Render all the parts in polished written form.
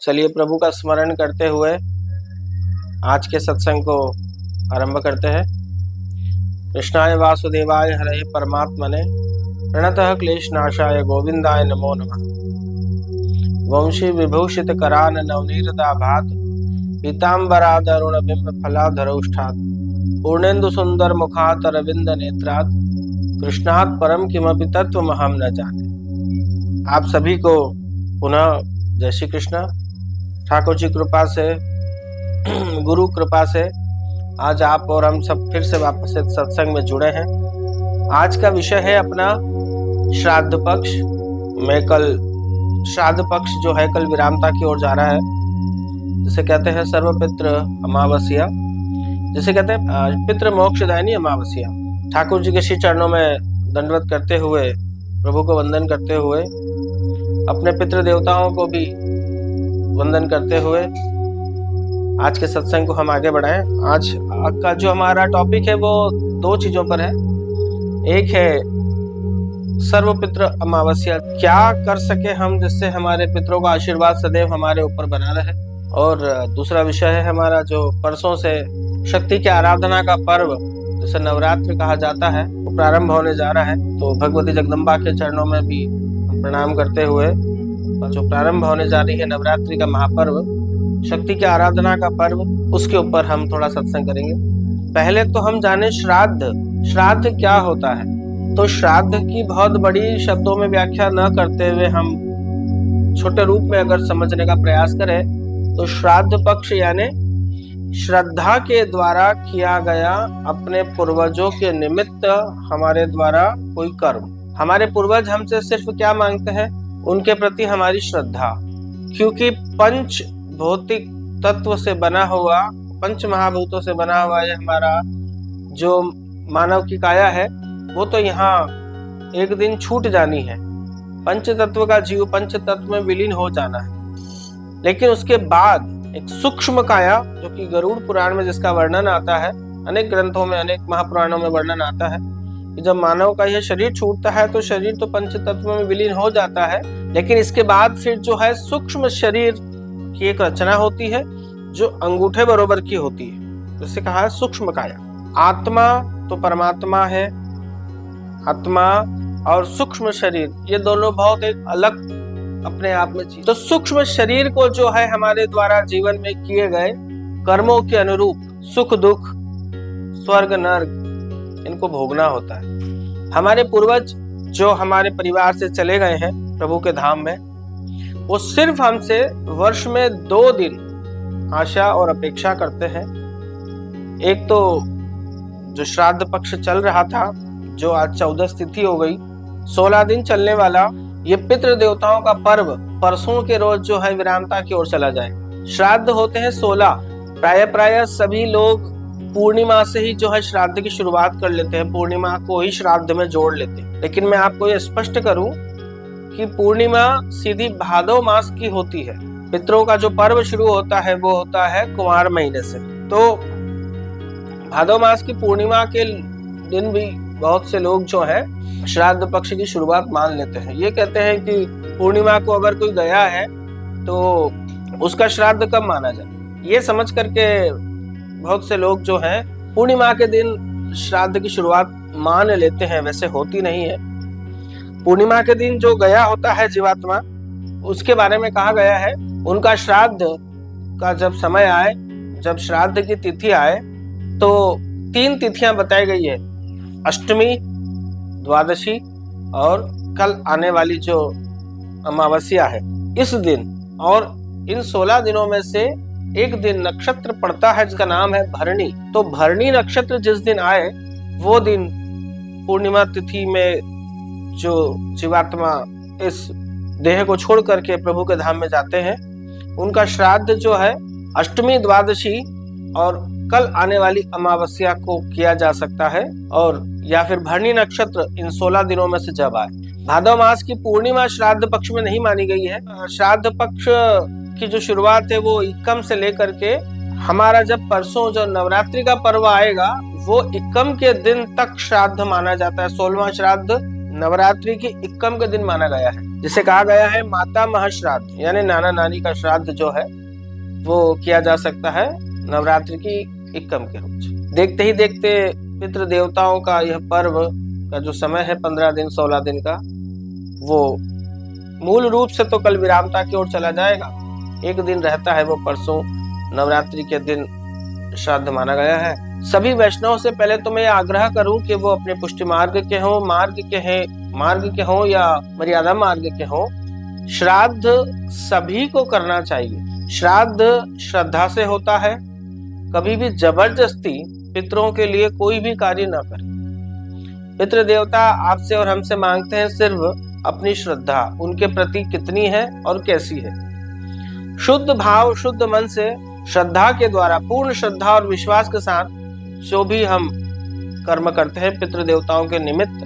चलिए प्रभु का स्मरण करते हुए आज के सत्संग को आरंभ करते हैं। कृष्णाय वासुदेवाय हरे परमात्मने प्रणतः क्लेशनाशाय गोविंदाय नमो नमः। वंशी विभूषित करान नवनीरदाभात पीताम्बरादरुण बिंब फलाधरौष्ठात् पूर्णेन्दु सुंदर मुखात् अरविंद नेत्रात् कृष्णात् परम किमपि तत्त्वमहं न जाने। आप सभी को पुनः जय श्री कृष्ण। ठाकुर जी कृपा से गुरु कृपा से आज आप और हम सब फिर से वापस इस सत्संग में जुड़े हैं। आज का विषय है अपना श्राद्ध पक्ष। मैं कल श्राद्ध पक्ष जो है कल विरामता की ओर जा रहा है, जिसे कहते हैं सर्वपित्र अमावस्या, जिसे कहते हैं पितृ मोक्षदायिनी अमावस्या। ठाकुर जी के श्री चरणों में दंडवत करते हुए, प्रभु को वंदन करते हुए, अपने पितृ देवताओं को भी वंदन करते हुए आज के सत्संग को हम आगे बढ़ाएं। आज का जो हमारा टॉपिक है वो दो चीजों पर है। एक है सर्वपित्र अमावस्या, क्या कर सके हम जिससे हमारे पितरों का आशीर्वाद सदैव हमारे ऊपर बना रहे, और दूसरा विषय है हमारा जो परसों से शक्ति की आराधना का पर्व जिसे नवरात्र कहा जाता है वो प्रारंभ होने जा रहा है। तो भगवती जगदम्बा के चरणों में भी प्रणाम करते हुए जो प्रारंभ होने जा रही है नवरात्रि का महापर्व, शक्ति की आराधना का पर्व, उसके ऊपर हम थोड़ा सत्संग करेंगे। पहले तो हम जाने श्राद्ध क्या होता है। तो श्राद्ध की बहुत बड़ी शब्दों में व्याख्या न करते हुए हम छोटे रूप में अगर समझने का प्रयास करें तो श्राद्ध पक्ष यानी श्रद्धा के द्वारा किया गया अपने पूर्वजों के निमित्त हमारे द्वारा कोई कर्म। हमारे पूर्वज हमसे सिर्फ क्या मांगते हैं? उनके प्रति हमारी श्रद्धा। क्योंकि पंच भौतिक तत्व से बना हुआ, पंच महाभूतों से बना हुआ ये हमारा जो मानव की काया है वो तो यहाँ एक दिन छूट जानी है। पंच तत्व का जीव पंच तत्व में विलीन हो जाना है। लेकिन उसके बाद एक सूक्ष्म काया जो कि गरुड़ पुराण में जिसका वर्णन आता है, अनेक ग्रंथों में, अनेक महापुराणों में वर्णन आता है कि जब मानव का यह शरीर छूटता है तो शरीर तो पंच तत्व में विलीन हो जाता है, लेकिन इसके बाद फिर जो है सूक्ष्म शरीर की एक रचना होती है जो अंगूठे बरोबर की होती है, जिसे कहा है सूक्ष्म काया। आत्मा तो परमात्मा है, आत्मा और सूक्ष्म शरीर ये दोनों बहुत एक अलग अपने आप में चीज। तो सूक्ष्म शरीर को जो है हमारे द्वारा जीवन में किए गए कर्मों के अनुरूप सुख दुख, स्वर्ग नर्क, इनको भोगना होता है। हमारे पूर्वज जो हमारे परिवार से चले गए हैं प्रभु के धाम में, वो सिर्फ हमसे वर्ष में 2 दिन आशा और अपेक्षा करते हैं। एक तो जो श्राद्ध पक्ष चल रहा था, जो आज 14 तिथि हो गई, 16 दिन चलने वाला ये पितृ देवताओं का पर्व परसों के रोज जो है विरामता की ओर चला जाए। श्राद्ध होते हैं 16। प्राय सभी लोग पूर्णिमा से ही जो है श्राद्ध की शुरुआत कर लेते हैं, पूर्णिमा को ही श्राद्ध में जोड़ लेते हैं। लेकिन मैं आपको ये स्पष्ट करूं कि पूर्णिमा सीधी भादव मास की होती है। पितरों का जो पर्व शुरू होता है वो होता है कुमार महीने से। तो भादव मास की पूर्णिमा के दिन भी बहुत से लोग जो है श्राद्ध पक्ष की शुरुआत मान लेते हैं। ये कहते हैं कि पूर्णिमा को अगर कोई गया है तो उसका श्राद्ध कब माना जाए। ये समझ करके बहुत से लोग जो हैं पूर्णिमा के दिन श्राद्ध की शुरुआत मान लेते हैं, वैसे होती नहीं है। पूर्णिमा के दिन जो गया होता है जीवात्मा, उसके बारे में कहा गया है उनका श्राद्ध का जब समय आए, जब श्राद्ध की तिथि आए, तो 3 तिथियां बताई गई है, अष्टमी, द्वादशी और कल आने वाली जो अमावस्या है इस दिन। और इन 16 दिनों में से एक दिन नक्षत्र पड़ता है जिसका नाम है भरणी। तो भरणी नक्षत्र जिस दिन आए वो दिन पूर्णिमा तिथि में जो जीवात्मा इस देह को छोड़ करके प्रभु के धाम में जाते हैं, उनका श्राद्ध जो है अष्टमी, द्वादशी और कल आने वाली अमावस्या को किया जा सकता है, और या फिर भरणी नक्षत्र इन 16 दिनों में से जब आए। भादव मास की पूर्णिमा श्राद्ध पक्ष में नहीं मानी गई है। श्राद्ध पक्ष की जो शुरुआत है वो इक्कम से लेकर के हमारा जब परसों जो नवरात्रि का पर्व आएगा वो इक्कम के दिन तक श्राद्ध माना जाता है। 16वां श्राद्ध नवरात्रि के इक्कम के दिन माना गया है। जिसे कहा गया है माता महा श्राद्ध, यानी नाना नानी का श्राद्ध जो है वो किया जा सकता है नवरात्रि की इक्कम के रोज। देखते ही देखते पितृ देवताओं का यह पर्व का जो समय है 15 दिन 16 दिन का, वो मूल रूप से तो कल विरामता की ओर चला जाएगा। एक दिन रहता है, वो परसों नवरात्रि के दिन श्राद्ध माना गया है। सभी वैष्णव से पहले तो मैं आग्रह करूं कि वो अपने पुष्टि मार्ग के हों, मार्ग के हों या मर्यादा मार्ग के हों, श्राद्ध सभी को करना चाहिए। श्राद्ध श्रद्धा से होता है। कभी भी जबरदस्ती पितरों के लिए कोई भी कार्य न करें। पितृ देवता आपसे और हमसे मांगते हैं सिर्फ अपनी श्रद्धा उनके प्रति कितनी है और कैसी है। शुद्ध भाव शुद्ध मन से श्रद्धा के द्वारा, पूर्ण श्रद्धा और विश्वास के साथ जो भी हम कर्म करते हैं पितृ देवताओं के निमित्त,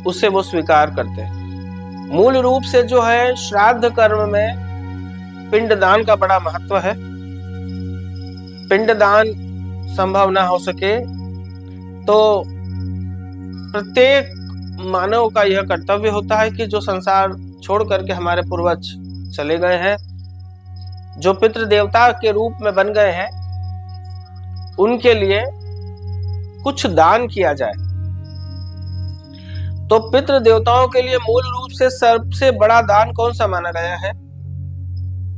उसे वो स्वीकार करते हैं। मूल रूप से जो है श्राद्ध कर्म में पिंडदान का बड़ा महत्व है। पिंडदान संभव ना हो सके तो प्रत्येक मानव का यह कर्तव्य होता है कि जो संसार छोड़ करके हमारे पूर्वज चले गए हैं, जो पितृ देवता के रूप में बन गए हैं, उनके लिए कुछ दान किया जाए। तो पितृ देवताओं के लिए मूल रूप से सबसे बड़ा दान कौन सा माना गया है?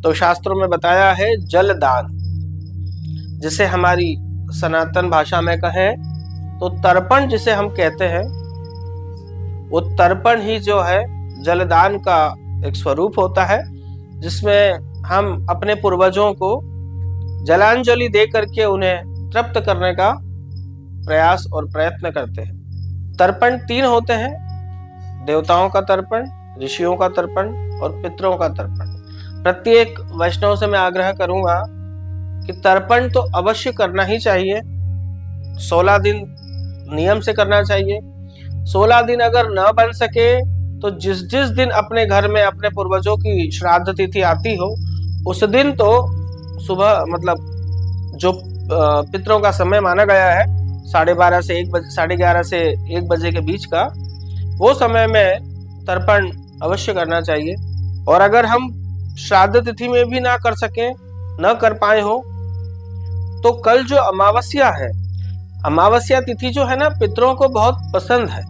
तो शास्त्रों में बताया है जल दान, जिसे हमारी सनातन भाषा में कहें तो तर्पण जिसे हम कहते हैं, वो तर्पण ही जो है जलदान का एक स्वरूप होता है, जिसमें हम अपने पूर्वजों को जलांजलि दे करके उन्हें तृप्त करने का प्रयास और प्रयत्न करते हैं। तर्पण 3 होते हैं: देवताओं का तर्पण, ऋषियों का तर्पण और पितरों का तर्पण। प्रत्येक वैष्णव से मैं आग्रह करूंगा कि तर्पण तो अवश्य करना ही चाहिए। 16 दिन नियम से करना चाहिए। 16 दिन अगर न बन सके तो जिस दिन अपने घर में अपने पूर्वजों की श्राद्ध तिथि आती हो, उस दिन तो सुबह, मतलब जो पितरों का समय माना गया है 12:30 से 1 बजे, 11:30 से 1 बजे के बीच का, वो समय में तर्पण अवश्य करना चाहिए। और अगर हम श्राद्ध तिथि में भी ना कर सकें, न कर पाए हो, तो कल जो अमावस्या है, अमावस्या तिथि जो है ना, पितरों को बहुत पसंद है,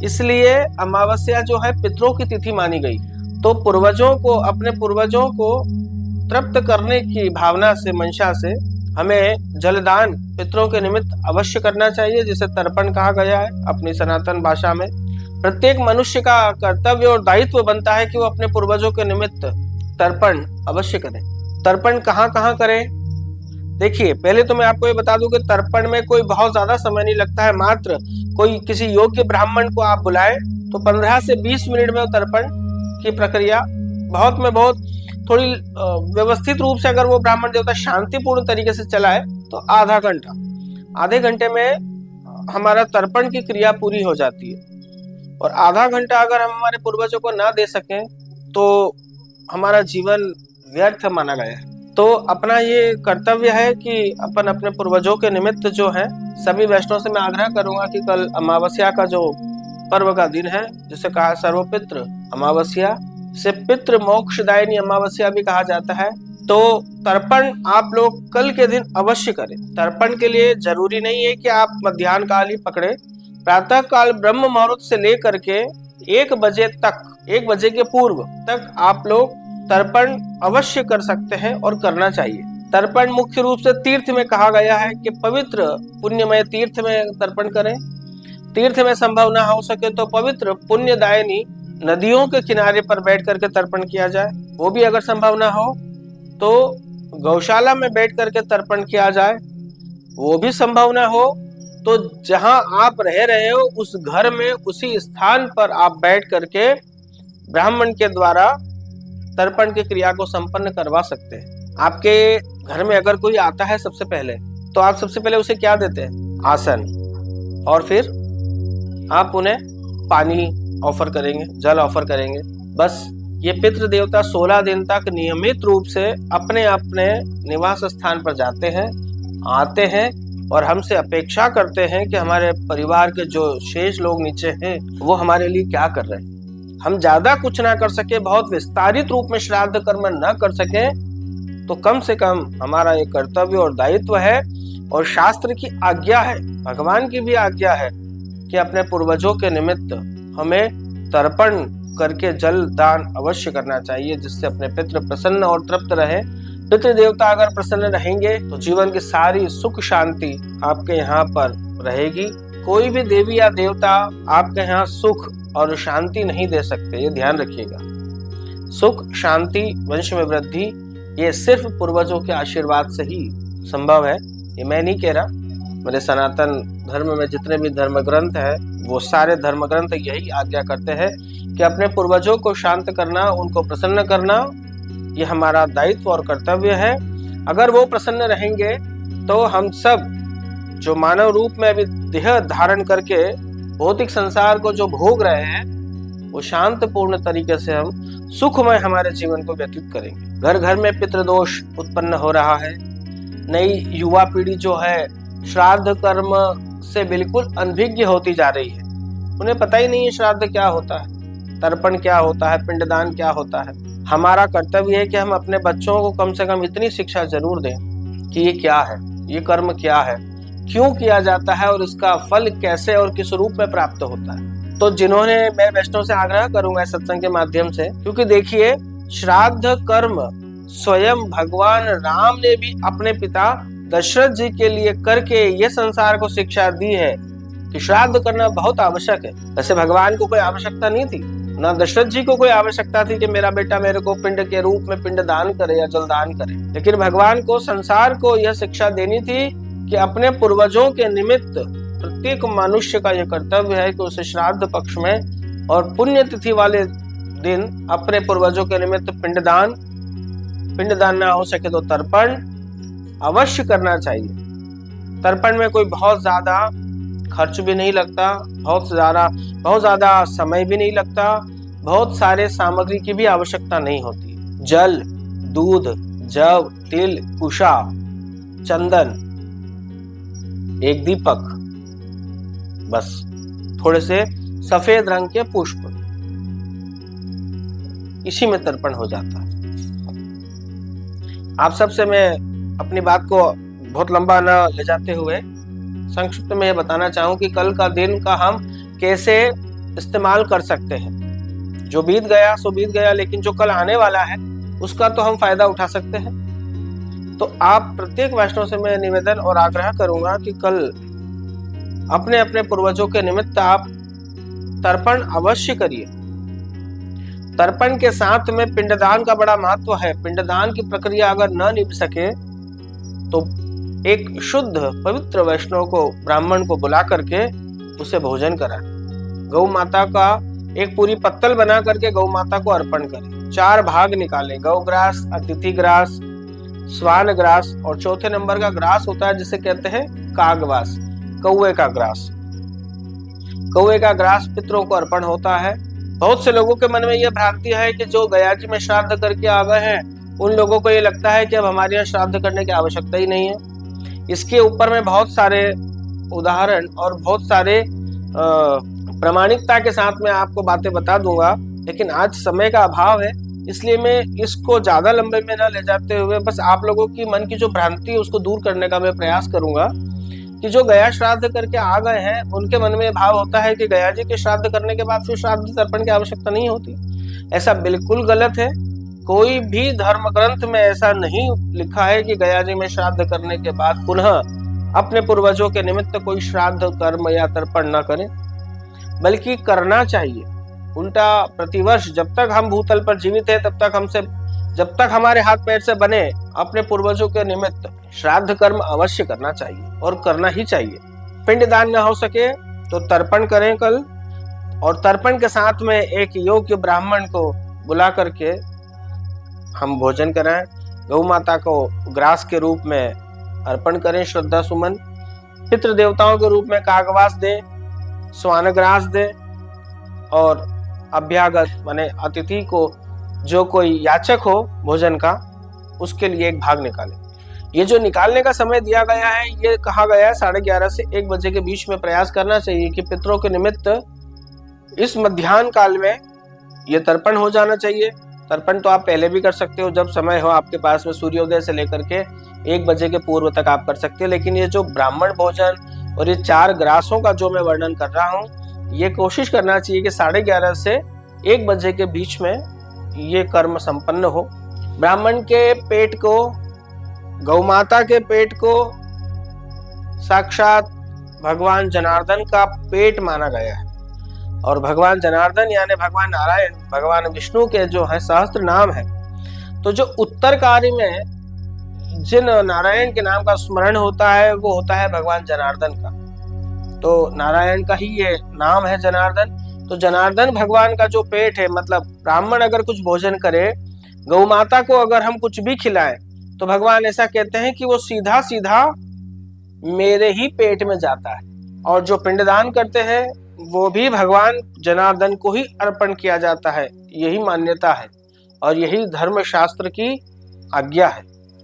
इसलिए अमावस्या जो है पितरों की तिथि मानी गई। तो पूर्वजों को, अपने पूर्वजों को तृप्त करने की भावना से, मंशा से हमें जलदान पितरों के निमित्त अवश्य करना चाहिए, जिसे तर्पण कहा गया है अपनी सनातन भाषा में। प्रत्येक मनुष्य का कर्तव्य और दायित्व बनता है कि वो अपने पूर्वजों के निमित्त तर्पण अवश्य करें। तर्पण कहाँ करें? देखिए, पहले तो मैं आपको ये बता दूं कि तर्पण में कोई बहुत ज्यादा समय नहीं लगता है। मात्र कोई किसी योग्य ब्राह्मण को आप बुलाएं तो 15 से 20 मिनट में तर्पण की प्रक्रिया बहुत थोड़ी व्यवस्थित रूप से अगर वो ब्राह्मण देवता शांतिपूर्ण तरीके से चलाए तो आधे घंटे में हमारा तर्पण की क्रिया पूरी हो जाती है। और आधा घंटा अगर हम हमारे पूर्वजों को ना दे सकें तो हमारा जीवन व्यर्थ माना गया है। तो अपना ये कर्तव्य है कि अपन अपने पूर्वजों के निमित्त जो है, सभी वैष्णव से मैं आग्रह करूंगा कि कल अमावस्या का जो पर्व का दिन है, जिसे कहा सर्वपितृ अमावस्या, से पितृ मोक्षदायिनी अमावस्या भी कहा जाता है, तो तर्पण आप लोग कल के दिन अवश्य करें। तर्पण के लिए जरूरी नहीं है कि आप मध्याह्न काल ही पकड़े। प्रातः काल ब्रह्म मुहूर्त से लेकर के 1 बजे तक, 1 बजे के पूर्व तक आप लोग तर्पण अवश्य कर सकते हैं और करना चाहिए। तर्पण मुख्य रूप से तीर्थ में कहा गया है कि पवित्र पुण्यमय तीर्थ में तर्पण करें। तीर्थ में संभव ना हो सके तो पवित्र पुण्यदायिनी नदियों के किनारे पर बैठ करके तर्पण किया जाए। वो भी अगर संभव ना हो तो गौशाला में बैठ करके तर्पण किया जाए। वो भी संभव ना हो तो जहां आप रह रहे हो उस घर में, उसी स्थान पर आप बैठ करके ब्राह्मण के द्वारा तर्पण की क्रिया को संपन्न करवा सकते हैं। आपके घर में अगर कोई आता है सबसे पहले, तो आप सबसे पहले उसे क्या देते हैं? आसन। और फिर आप उन्हें पानी ऑफर करेंगे, जल ऑफर करेंगे। बस ये पितृ देवता 16 दिन तक नियमित रूप से अपने अपने निवास स्थान पर जाते हैं, आते हैं और हमसे अपेक्षा करते हैं कि हमारे परिवार के जो शेष लोग नीचे हैं वो हमारे लिए क्या कर रहे हैं। हम ज्यादा कुछ ना कर सके, बहुत विस्तारित रूप में श्राद्ध कर्म न कर सके, तो कम से कम हमारा ये कर्तव्य और दायित्व है और शास्त्र की आज्ञा है, भगवान की भी आज्ञा है कि अपने पूर्वजों के निमित्त हमें तर्पण करके जल दान अवश्य करना चाहिए, जिससे अपने पितृ प्रसन्न और तृप्त रहे। पितृ देवता अगर प्रसन्न रहेंगे तो जीवन की सारी सुख शांति आपके यहाँ पर रहेगी। कोई भी देवी या देवता आपके यहाँ सुख और शांति नहीं दे सकते, ये ध्यान रखिएगा। सुख शांति वंश में वृद्धि ये सिर्फ पूर्वजों के आशीर्वाद से ही संभव है। ये मैं नहीं कह रहा, मेरे सनातन धर्म में जितने भी धर्म ग्रंथ है वो सारे धर्म ग्रंथ यही आज्ञा करते हैं कि अपने पूर्वजों को शांत करना, उनको प्रसन्न करना, ये हमारा दायित्व और कर्तव्य है। अगर वो प्रसन्न रहेंगे तो हम सब जो मानव रूप में अभी देह धारण करके भौतिक संसार को जो भोग रहे हैं, वो शांतपूर्ण तरीके से हम सुखमय हमारे जीवन को व्यतीत करेंगे। घर घर में पितृदोष उत्पन्न हो रहा है। नई युवा पीढ़ी जो है श्राद्ध कर्म से बिल्कुल अनभिज्ञ होती जा रही है। उन्हें पता ही नहीं है श्राद्ध क्या होता है, तर्पण क्या होता है, पिंडदान क्या होता है। हमारा कर्तव्य है कि हम अपने बच्चों को कम से कम इतनी शिक्षा जरूर दें कि ये क्या है, ये कर्म क्या है, क्यों किया जाता है और इसका फल कैसे और किस रूप में प्राप्त होता है। तो जिन्होंने, मैं वैष्णव से आग्रह करूंगा सत्संग के माध्यम से, क्योंकि देखिए श्राद्ध कर्म स्वयं भगवान राम ने भी अपने पिता दशरथ जी के लिए करके ये संसार को शिक्षा दी है कि श्राद्ध करना बहुत आवश्यक है। वैसे भगवान को कोई आवश्यकता नहीं थी, ना दशरथ जी को कोई आवश्यकता थी कि मेरा बेटा मेरे को पिंड के रूप में पिंड दान करे या जलदान करे, लेकिन भगवान को संसार को यह शिक्षा देनी थी कि अपने पूर्वजों के निमित्त प्रत्येक मनुष्य का यह कर्तव्य है कि उसे श्राद्ध पक्ष में और पुण्य तिथि वाले दिन अपने पूर्वजों के निमित्त पिंडदान ना हो सके तो तर्पण अवश्य करना चाहिए। तर्पण में कोई बहुत ज्यादा खर्च भी नहीं लगता, बहुत ज्यादा समय भी नहीं लगता, बहुत सारे सामग्री की भी आवश्यकता नहीं होती। जल, दूध, जव, तिल, कुशा, चंदन, एक दीपक, बस थोड़े से सफेद रंग के पुष्प, इसी में तर्पण हो जाता है। आप सबसे मैं अपनी बात को बहुत लंबा न ले जाते हुए संक्षिप्त में यह बताना चाहूं कि कल का दिन का हम कैसे इस्तेमाल कर सकते हैं। जो बीत गया सो बीत गया, लेकिन जो कल आने वाला है उसका तो हम फायदा उठा सकते हैं। तो आप प्रत्येक वैष्णव से मैं निवेदन और आग्रह करूंगा कि कल अपने अपने पूर्वजों के निमित्त आप तर्पण अवश्य करिए। तर्पण के साथ में पिंडदान का बड़ा महत्व है। पिंडदान की प्रक्रिया अगर न निभ सके तो एक शुद्ध पवित्र वैष्णव को, ब्राह्मण को बुला करके उसे भोजन कराए। गौ माता का एक पूरी पत्तल बना करके गौ माता को अर्पण करें। 4 भाग निकालें, गौग्रास, अतिथि ग्रास, स्वान ग्रास और चौथे नंबर का ग्रास होता है जिसे कहते हैं कागवास, कौवे का ग्रास। कौवे का ग्रास पितरों को अर्पण होता है। बहुत से लोगों के मन में यह भ्रांति है कि जो गया जी में श्राद्ध करके आ गए हैं उन लोगों को ये लगता है कि अब हमारे यहाँ श्राद्ध करने की आवश्यकता ही नहीं है। इसके ऊपर में बहुत सारे उदाहरण और बहुत सारे प्रामाणिकता के साथ में आपको बातें बता दूंगा, लेकिन आज समय का अभाव है, इसलिए मैं इसको ज्यादा लंबे में न ले जाते हुए बस आप लोगों की मन की जो भ्रांति है उसको दूर करने का मैं प्रयास करूंगा कि जो गया श्राद्ध करके आ गए हैं उनके मन में भाव होता है कि गया जी के श्राद्ध करने के बाद फिर श्राद्ध तर्पण की आवश्यकता नहीं होती। ऐसा बिल्कुल गलत है। कोई भी धर्म ग्रंथ में ऐसा नहीं लिखा है कि गया जी में श्राद्ध करने के बाद पुनः अपने पूर्वजों के निमित्त कोई श्राद्ध कर्म या तर्पण न करें, बल्कि करना चाहिए। उल्टा प्रतिवर्ष जब तक हम भूतल पर जीवित है जब तक हमारे हाथ पैर से बने अपने पूर्वजों के निमित्त श्राद्ध कर्म अवश्य करना चाहिए और करना ही चाहिए। पिंडदान न हो सके तो तर्पण करें कल, और तर्पण के साथ में एक योग्य ब्राह्मण को बुला करके हम भोजन कराएं। गौ माता को ग्रास के रूप में अर्पण करें, श्रद्धा सुमन। पितृ देवताओं के रूप में कागवास दें, स्वान ग्रास दें, और अभ्यागत माने अतिथि को, जो कोई याचक हो भोजन का, उसके लिए एक भाग निकालें। ये जो निकालने का समय दिया गया है, ये कहा गया है 11:30 से 1 बजे के बीच में प्रयास करना चाहिए कि पितरों के निमित्त इस मध्याह्न काल में ये तर्पण हो जाना चाहिए। तर्पण तो आप पहले भी कर सकते हो, जब समय हो आपके पास में, सूर्योदय से लेकर के 1 बजे के पूर्व तक आप कर सकते हो। लेकिन ये जो ब्राह्मण भोजन और ये 4 ग्रासों का जो मैं वर्णन कर रहा हूँ, ये कोशिश करना चाहिए कि 11:30 से 1 बजे के बीच में ये कर्म संपन्न हो। ब्राह्मण के पेट को, गौमाता के पेट को साक्षात भगवान जनार्दन का पेट माना गया है। और भगवान जनार्दन यानी भगवान नारायण, भगवान विष्णु के जो है सहस्त्र नाम है। तो जो उत्तरकारी में जिन नारायण के नाम का स्मरण होता है वो होता है भगवान जनार्दन का। तो नारायण का ही ये नाम है जनार्दन। तो जनार्दन भगवान का जो पेट है, मतलब ब्राह्मण अगर कुछ भोजन करे, गौ माता को अगर हम कुछ भी खिलाएं, तो भगवान ऐसा कहते हैं कि वो सीधा सीधा मेरे ही पेट में जाता है। और जो पिंडदान करते हैं वो भी भगवान जनार्दन को ही अर्पण किया जाता है। यही मान्यता है और यही धर्म शास्त्र की आज्ञा है।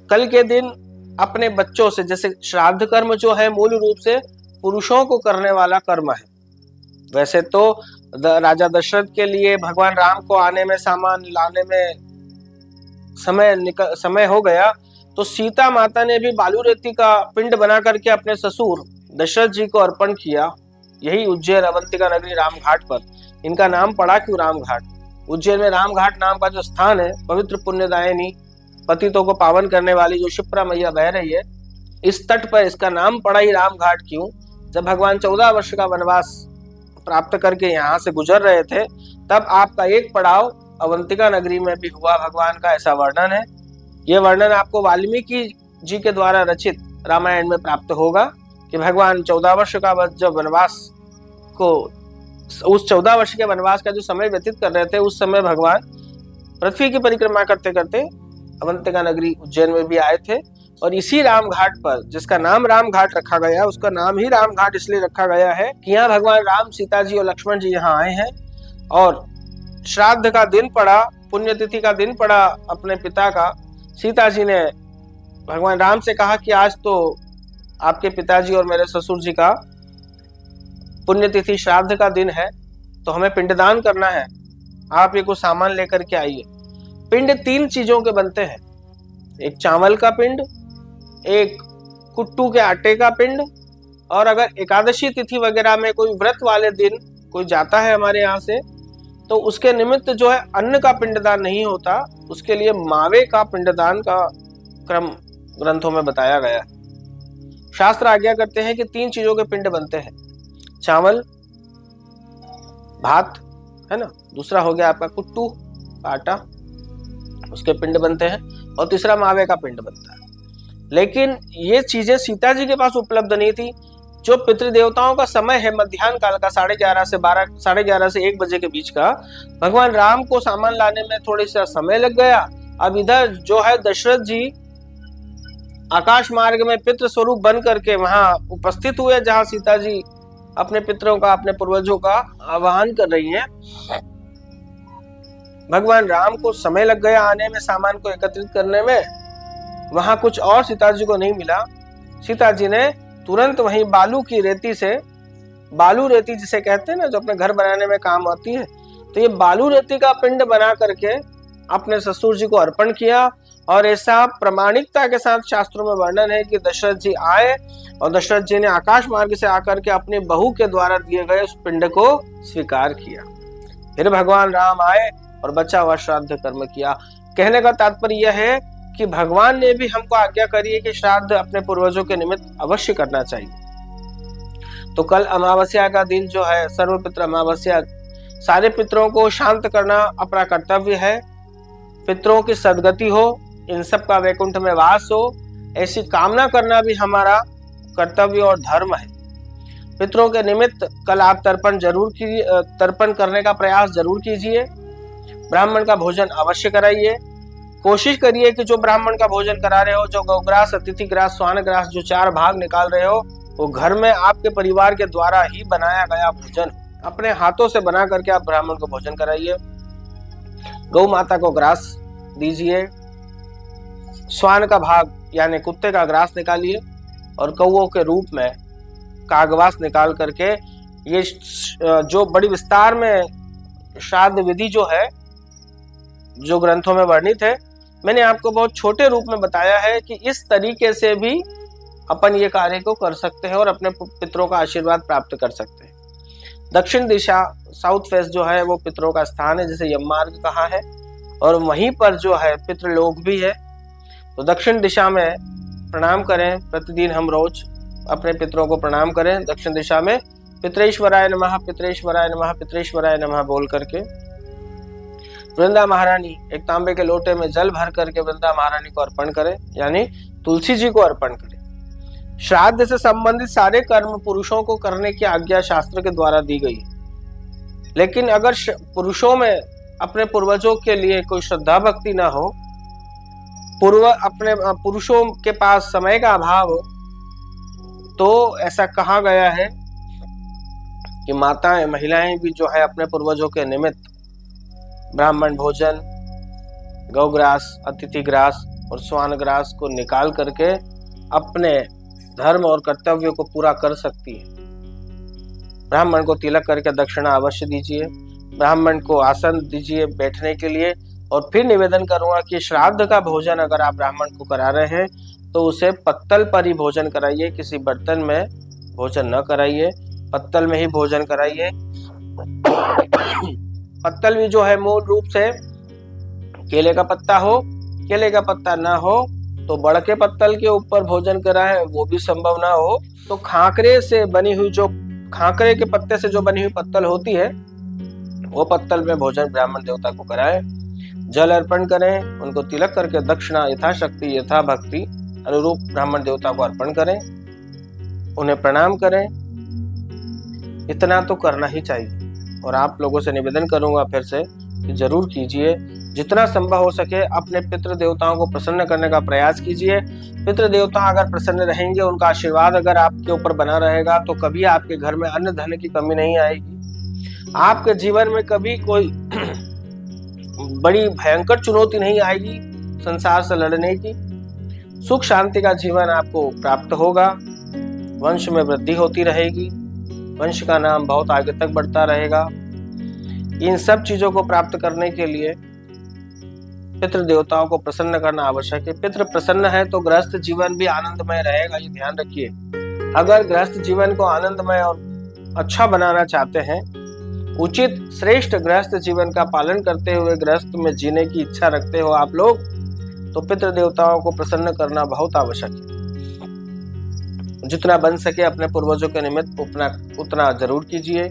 कल के दिन अपने बच्चों से, जैसे श्राद्ध कर्म जो है मूल रूप से पुरुषों को करने वाला कर्म है। वैसे तो राजा दशरथ के लिए भगवान राम को आने में, सामान लाने में समय हो गया, तो सीता माता ने भी बालू रेती का पिंड बना करके अपने ससुर दशरथ जी को अर्पण किया। यही उज्जैन अवंतिका नगरी रामघाट पर। इनका नाम पड़ा क्यों रामघाट? उज्जैन में रामघाट नाम का जो स्थान है, पवित्र पुण्यदायिनी, पतितों को पावन करने वाली जो शिप्रा मैया बह रही है, इस तट पर इसका नाम पड़ा ही रामघाट क्यों? जब भगवान 14 वर्ष का वनवास प्राप्त करके यहाँ से गुजर रहे थे, तब आपका एक पड़ाव अवंतिका नगरी में भी हुआ भगवान का, ऐसा वर्णन है। यह वर्णन आपको वाल्मीकि जी के द्वारा रचित रामायण में प्राप्त होगा कि भगवान 14 वर्ष का जब वनवास को, उस 14 वर्ष के वनवास का जो समय व्यतीत कर रहे थे, उस समय भगवान पृथ्वी की परिक्रमा करते करते अवंतिका नगरी उज्जैन में भी आए थे। और इसी रामघाट पर, जिसका नाम रामघाट रखा गया, उसका नाम ही रामघाट इसलिए रखा गया है कि यहाँ भगवान राम, सीता जी और लक्ष्मण जी यहाँ आए हैं। और श्राद्ध का दिन पड़ा, पुण्यतिथि का दिन पड़ा अपने पिता का। सीता जी ने भगवान राम से कहा कि आज तो आपके पिताजी और मेरे ससुर जी का पुण्यतिथि श्राद्ध का दिन है, तो हमें पिंडदान करना है, आप ये कुछ सामान लेकर के आइए। पिंड 3 चीजों के बनते हैं, एक चावल का पिंड, एक कुट्टू के आटे का पिंड, और अगर एकादशी तिथि वगैरह में कोई व्रत वाले दिन कोई जाता है हमारे यहाँ से, तो उसके निमित्त जो है अन्न का पिंडदान नहीं होता, उसके लिए मावे का पिंडदान का क्रम ग्रंथों में बताया गया है। शास्त्र आज्ञा करते हैं कि 3 चीजों के पिंड बनते हैं, चावल, भात है ना, दूसरा हो गया आपका कुट्टू आटा, उसके पिंड बनते हैं, और तीसरा मावे का पिंड बनता है। लेकिन ये चीजें सीता जी के पास उपलब्ध नहीं थी। जो पितृदेवताओं का समय है मध्याह्न काल का 11:30 से 1 बजे के बीच का, भगवान राम को सामान लाने में थोड़ी सा समय लग गया। अब इधर जो है दशरथ जी आकाश मार्ग में पितृ स्वरूप बन करके वहां उपस्थित हुए, जहां सीता जी अपने पितरों का, अपने पूर्वजों का आवाहन कर रही हैं। भगवान राम को समय लग गया आने में, सामान को एकत्रित करने में। वहां कुछ और सीता जी को नहीं मिला। सीता जी ने तुरंत वहीं बालू की रेती से, बालू रेती जिसे कहते हैं ना, जो अपने घर बनाने में काम आती है, तो ये बालू रेती का पिंड बना करके अपने ससुर जी को अर्पण किया। और ऐसा प्रामाणिकता के साथ शास्त्रों में वर्णन है कि दशरथ जी आए और दशरथ जी ने आकाश मार्ग से आकर के अपनी बहू के द्वारा दिए गए उस पिंड को स्वीकार किया। फिर भगवान राम आए और बचा हुआ श्राद्ध कर्म किया। कहने का तात्पर्य यह है कि भगवान ने भी हमको आज्ञा करी है कि श्राद्ध अपने पूर्वजों के निमित्त अवश्य करना चाहिए। तो कल अमावस्या का दिन जो है, सर्वपित्र अमावस्या, सारे पितरों को शांत करना अपना कर्तव्य है। पितरों की सदगति हो, इन सब का वैकुंठ में वास हो, ऐसी कामना करना भी हमारा कर्तव्य और धर्म है। पितरों के निमित्त कल आप तर्पण करने का प्रयास जरूर कीजिए। ब्राह्मण का भोजन अवश्य कराइए। कोशिश करिए कि जो ब्राह्मण का भोजन करा रहे हो, जो गौग्रास, अतिथि ग्रास, स्वान ग्रास, जो 4 भाग निकाल रहे हो, वो घर में आपके परिवार के द्वारा ही बनाया गया भोजन, अपने हाथों से बना करके आप ब्राह्मण को भोजन कराइए। गौ माता को ग्रास दीजिए। स्वान का भाग यानी कुत्ते का ग्रास निकालिए, और कौओं के रूप में कागवास निकाल करके, ये जो बड़ी विस्तार में श्राद्ध विधि जो है, जो ग्रंथों में वर्णित है, मैंने आपको बहुत छोटे रूप में बताया है कि इस तरीके से भी अपन ये कार्य को कर सकते हैं और अपने पितरों का आशीर्वाद प्राप्त कर सकते हैं। दक्षिण दिशा, साउथ फेस जो है वो पितरों का स्थान है, जिसे यममार्ग कहा है, और वहीं पर जो है पितृलोक भी है। तो दक्षिण दिशा में प्रणाम करें, प्रतिदिन हम रोज अपने पितरों को प्रणाम करें। दक्षिण दिशा में पितरेश्वराय नमः, पितरेश्वराय नमः, पितरेश्वराय नमः बोल करके वृंदा महारानी, एक तांबे के लोटे में जल भर करके वृंदा महारानी को अर्पण करें, यानी तुलसी जी को अर्पण करें। श्राद्ध से संबंधित सारे कर्म पुरुषों को करने की आज्ञा शास्त्र के द्वारा दी गई है, लेकिन अगर पुरुषों में अपने पूर्वजों के लिए कोई श्रद्धा भक्ति ना हो, अपने पुरुषों के पास समय का अभाव हो, तो ऐसा कहा गया है कि माताएं, महिलाएं भी जो है अपने पूर्वजों के निमित्त ब्राह्मण भोजन, गौग्रास, अतिथि ग्रास और स्वान ग्रास को निकाल करके अपने धर्म और कर्तव्य को पूरा कर सकती है। ब्राह्मण को तिलक करके दक्षिणा अवश्य दीजिए, ब्राह्मण को आसन दीजिए बैठने के लिए, और फिर निवेदन करूंगा कि श्राद्ध का भोजन अगर आप ब्राह्मण को करा रहे हैं तो उसे पत्तल पर ही भोजन कराइए, किसी बर्तन में भोजन न कराइए, पत्तल में ही भोजन कराइए। पत्तल भी जो है मूल रूप से केले का पत्ता हो, केले का पत्ता ना हो तो बड़ के पत्तल के ऊपर भोजन कराए, वो भी संभव ना हो तो खाकरे से बनी हुई, जो खाकरे के पत्ते से जो बनी हुई पत्तल होती है, वो पत्तल में भोजन ब्राह्मण देवता को कराए। जल अर्पण करें, उनको तिलक करके दक्षिणा यथाशक्ति यथा भक्ति अनुरूप ब्राह्मण देवता को अर्पण करें, उन्हें प्रणाम करें। इतना तो करना ही चाहिए, और आप लोगों से निवेदन करूंगा फिर से कि जरूर कीजिए, जितना संभव हो सके अपने पितृ देवताओं को प्रसन्न करने का प्रयास कीजिए। पितृ देवता अगर प्रसन्न रहेंगे, उनका आशीर्वाद अगर आपके ऊपर बना रहेगा, तो कभी आपके घर में अन्न धन की कमी नहीं आएगी। आपके जीवन में कभी कोई बड़ी भयंकर चुनौती नहीं आएगी संसार से लड़ने की। सुख शांति का जीवन आपको प्राप्त होगा, वंश में वृद्धि होती रहेगी, वंश का नाम बहुत आगे तक बढ़ता रहेगा। इन सब चीजों को प्राप्त करने के लिए पितृ देवताओं को प्रसन्न करना आवश्यक है। पितृ प्रसन्न है तो गृहस्थ जीवन भी आनंदमय रहेगा, ये ध्यान रखिए। अगर गृहस्थ जीवन को आनंदमय और अच्छा बनाना चाहते हैं, उचित श्रेष्ठ गृहस्थ जीवन का पालन करते हुए गृहस्थ में जीने की इच्छा रखते हो आप लोग, तो पितृ देवताओं को प्रसन्न करना बहुत आवश्यक है। जितना बन सके अपने पूर्वजों के निमित्त उतना जरूर कीजिए।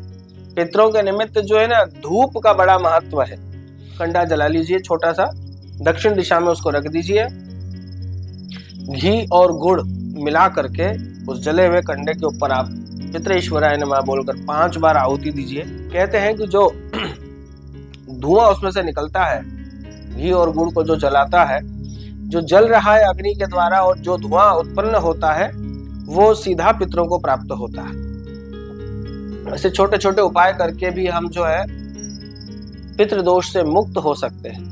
पितरों के निमित्त जो है ना, धूप का बड़ा महत्व है। कंडा जला लीजिए छोटा सा, दक्षिण दिशा में उसको रख दीजिए, घी और गुड़ मिला करके उस जले हुए कंडे के ऊपर आप पितरेश्वराय नमः बोलकर 5 बार आहुति दीजिए। कहते हैं कि जो धुआं उसमें से निकलता है, घी और गुड़ को जो जलाता है, जो जल रहा है अग्नि के द्वारा, और जो धुआं उत्पन्न होता है वो सीधा पितरों को प्राप्त होता है। ऐसे छोटे छोटे उपाय करके भी हम जो है पितृदोष से मुक्त हो सकते हैं।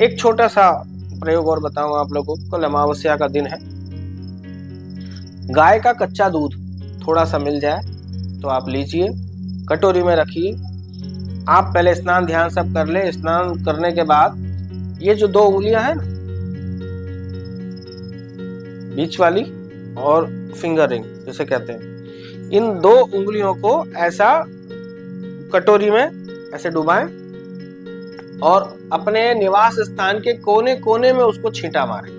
एक छोटा सा प्रयोग और बताऊं आप लोगों को। कल अमावस्या का दिन है, गाय का कच्चा दूध थोड़ा सा मिल जाए तो आप लीजिए, कटोरी में रखिए। आप पहले स्नान ध्यान सब कर ले। स्नान करने के बाद ये जो 2 उंगलियां हैं ना, बीच वाली और फिंगर रिंग जिसे कहते हैं, इन 2 उंगलियों को ऐसा कटोरी में ऐसे डुबाएं और अपने निवास स्थान के कोने कोने में उसको छींटा मारें।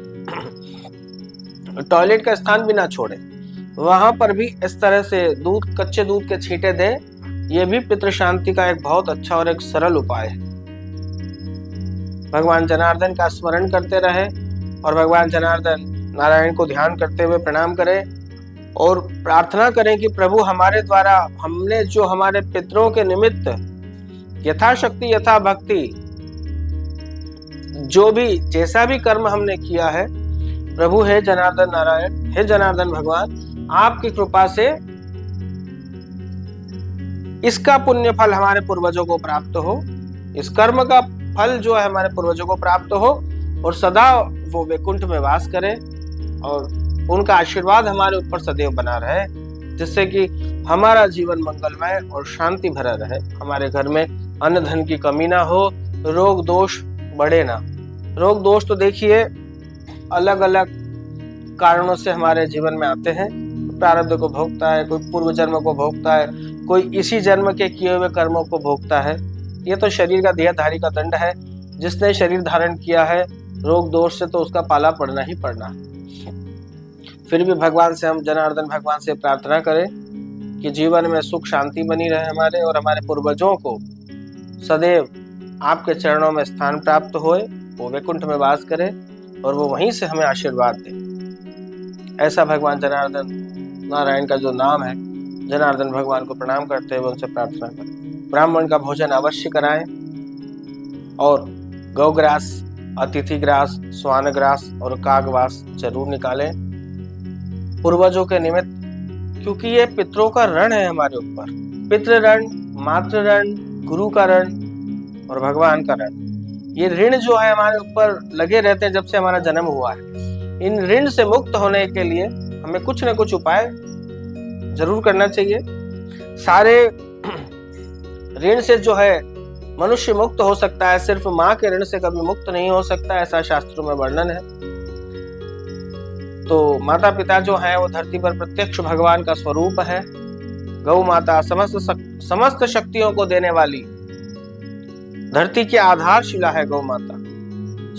टॉयलेट का स्थान भी ना छोड़ें, वहां पर भी इस तरह से कच्चे दूध के छींटे दें। यह भी पितृ शांति का एक बहुत अच्छा और एक सरल उपाय है। भगवान जनार्दन का स्मरण करते रहे और भगवान जनार्दन नारायण को ध्यान करते हुए प्रणाम करें और प्रार्थना करें कि प्रभु हमारे द्वारा हमने जो हमारे पितरों के निमित्त यथाशक्ति यथा भक्ति जो भी जैसा भी कर्म हमने किया है, प्रभु हे जनार्दन नारायण, हे जनार्दन भगवान, आपकी कृपा से इसका पुण्य फल हमारे पूर्वजों को प्राप्त हो, इस कर्म का फल जो है हमारे पूर्वजों को प्राप्त हो, और सदा वो वैकुंठ में वास करें और उनका आशीर्वाद हमारे ऊपर सदैव बना रहे। जिससे कि हमारा जीवन मंगलमय और शांति भरा रहे, हमारे घर में अन्न धन की कमी ना हो, रोग दोष बढ़े ना। रोग दोष तो देखिए अलग अलग कारणों से हमारे जीवन में आते हैं। प्रारब्ध को भोगता है, कोई पूर्व जन्म को भोगता है, कोई इसी जन्म के किए हुए कर्मों को भोगता है। ये तो शरीर का देहधारी का दंड है। जिसने शरीर धारण किया है, रोग दोष से तो उसका पाला पड़ना ही पड़ना। फिर भी भगवान से हम, जनार्दन भगवान से प्रार्थना करें कि जीवन में सुख शांति बनी रहे हमारे, और हमारे पूर्वजों को सदैव आपके चरणों में स्थान प्राप्त होए, वो वैकुंठ में वास करे और वो वहीं से हमें आशीर्वाद दे। ऐसा भगवान जनार्दन नारायण का जो नाम है, जनार्दन भगवान को प्रणाम करते हुए उनसे प्रार्थना करें। ब्राह्मण का भोजन अवश्य कराएं और गौग्रास, अतिथि ग्रास, स्वान ग्रास और कागवास जरूर निकालें पूर्वजों के निमित्त, क्योंकि ये पितरों का ऋण है हमारे ऊपर। पितृ ऋण, मातृ ऋण, गुरु का ऋण और भगवान का ऋण, ये ऋण जो है हमारे ऊपर लगे रहते हैं जब से हमारा जन्म हुआ है। इन ऋण से मुक्त होने के लिए हमें कुछ न कुछ उपाय जरूर करना चाहिए। सारे ऋण से जो है मनुष्य मुक्त हो सकता है, सिर्फ माँ के ऋण से कभी मुक्त नहीं हो सकता, ऐसा शास्त्रों में वर्णन है। तो माता पिता जो है वो धरती पर प्रत्यक्ष भगवान का स्वरूप है। गौ माता समस्त शक्तियों को देने वाली धरती की आधारशिला है गौ माता।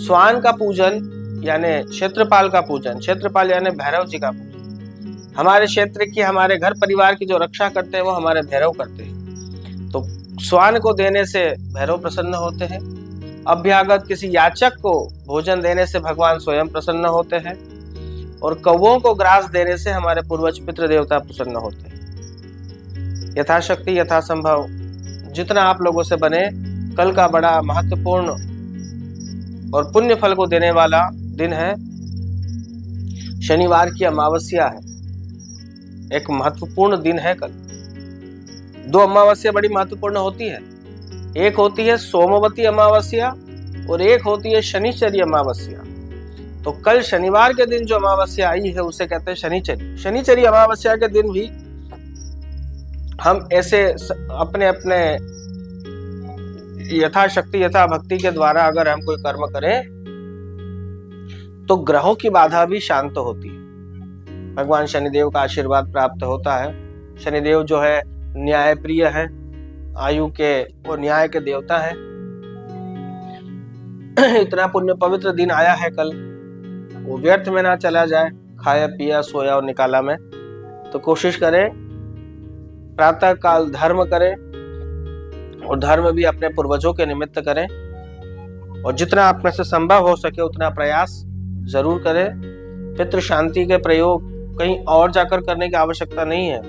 स्वान का पूजन यानी क्षेत्रपाल का पूजन, क्षेत्रपाल यानी भैरव जी का पूजन, हमारे क्षेत्र की, हमारे घर परिवार की जो रक्षा करते हैं वो हमारे भैरव करते हैं। तो स्वान को देने से भैरव प्रसन्न होते हैं। अभ्यागत किसी याचक को भोजन देने से भगवान स्वयं प्रसन्न होते हैं। और कौवों को ग्रास देने से हमारे पूर्वज पितृ देवता प्रसन्न होते हैं। यथाशक्ति यथासंभव जितना आप लोगों से बने, कल का बड़ा महत्वपूर्ण और पुण्य फल को देने वाला दिन है। शनिवार की अमावस्या है, एक महत्वपूर्ण दिन है कल। दो अमावस्या बड़ी महत्वपूर्ण होती है, एक होती है सोमवती अमावस्या और एक होती है शनिचरी अमावस्या। तो कल शनिवार के दिन जो अमावस्या आई है उसे कहते हैं शनिचरी। शनिचरी अमावस्या के दिन भी हम ऐसे अपने अपने यथाशक्ति यथा भक्ति के द्वारा अगर हम कोई कर्म करें तो ग्रहों की बाधा भी शांत होती है। भगवान शनिदेव का आशीर्वाद प्राप्त होता है। शनिदेव जो है न्याय प्रिय है, आयु के वो न्याय के देवता है। इतना पुण्य पवित्र दिन आया है कल, वो व्यर्थ में ना चला जाए, खाया पिया सोया और निकाला में। तो कोशिश करें प्रातः काल धर्म करें, और धर्म भी अपने पूर्वजों के निमित्त करें, और जितना आप में से संभव हो सके उतना प्रयास जरूर करें। पितृ शांति के प्रयोग कहीं और जाकर करने की आवश्यकता नहीं है।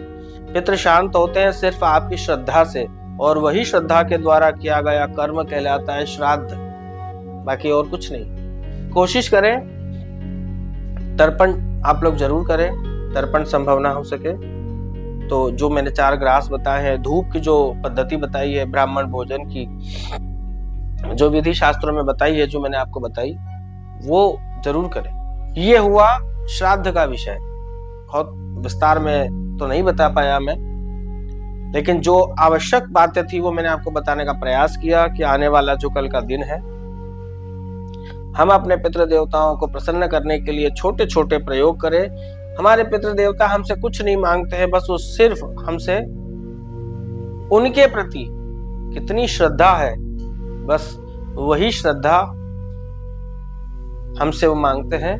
पितृ शांत होते हैं सिर्फ आपकी श्रद्धा से, और वही श्रद्धा के द्वारा किया गया कर्म कहलाता है श्राद्ध, बाकी और कुछ नहीं। कोशिश करें तर्पण आप लोग जरूर करें, तर्पण संभव ना हो सके तो जो मैंने 4 ग्रास बताए हैं, धूप की जो पद्धति बताई है, ब्राह्मण भोजन की जो विधि शास्त्रों में बताई है, जो मैंने आपको बताई वो जरूर करें। ये हुआ श्राद्ध का विषय। बहुत विस्तार में तो नहीं बता पाया मैं, लेकिन जो आवश्यक बातें थी वो मैंने आपको बताने का प्रयास किया कि आने वाला जो कल का दिन है, हम अपने पितृ देवताओं को प्रसन्न करने के लिए छोटे छोटे प्रयोग करें। हमारे पितृ देवता हमसे कुछ नहीं मांगते हैं, बस वो सिर्फ हमसे उनके प्रति कितनी श्रद्धा है, बस वही श्रद्धा हमसे वो मांगते हैं,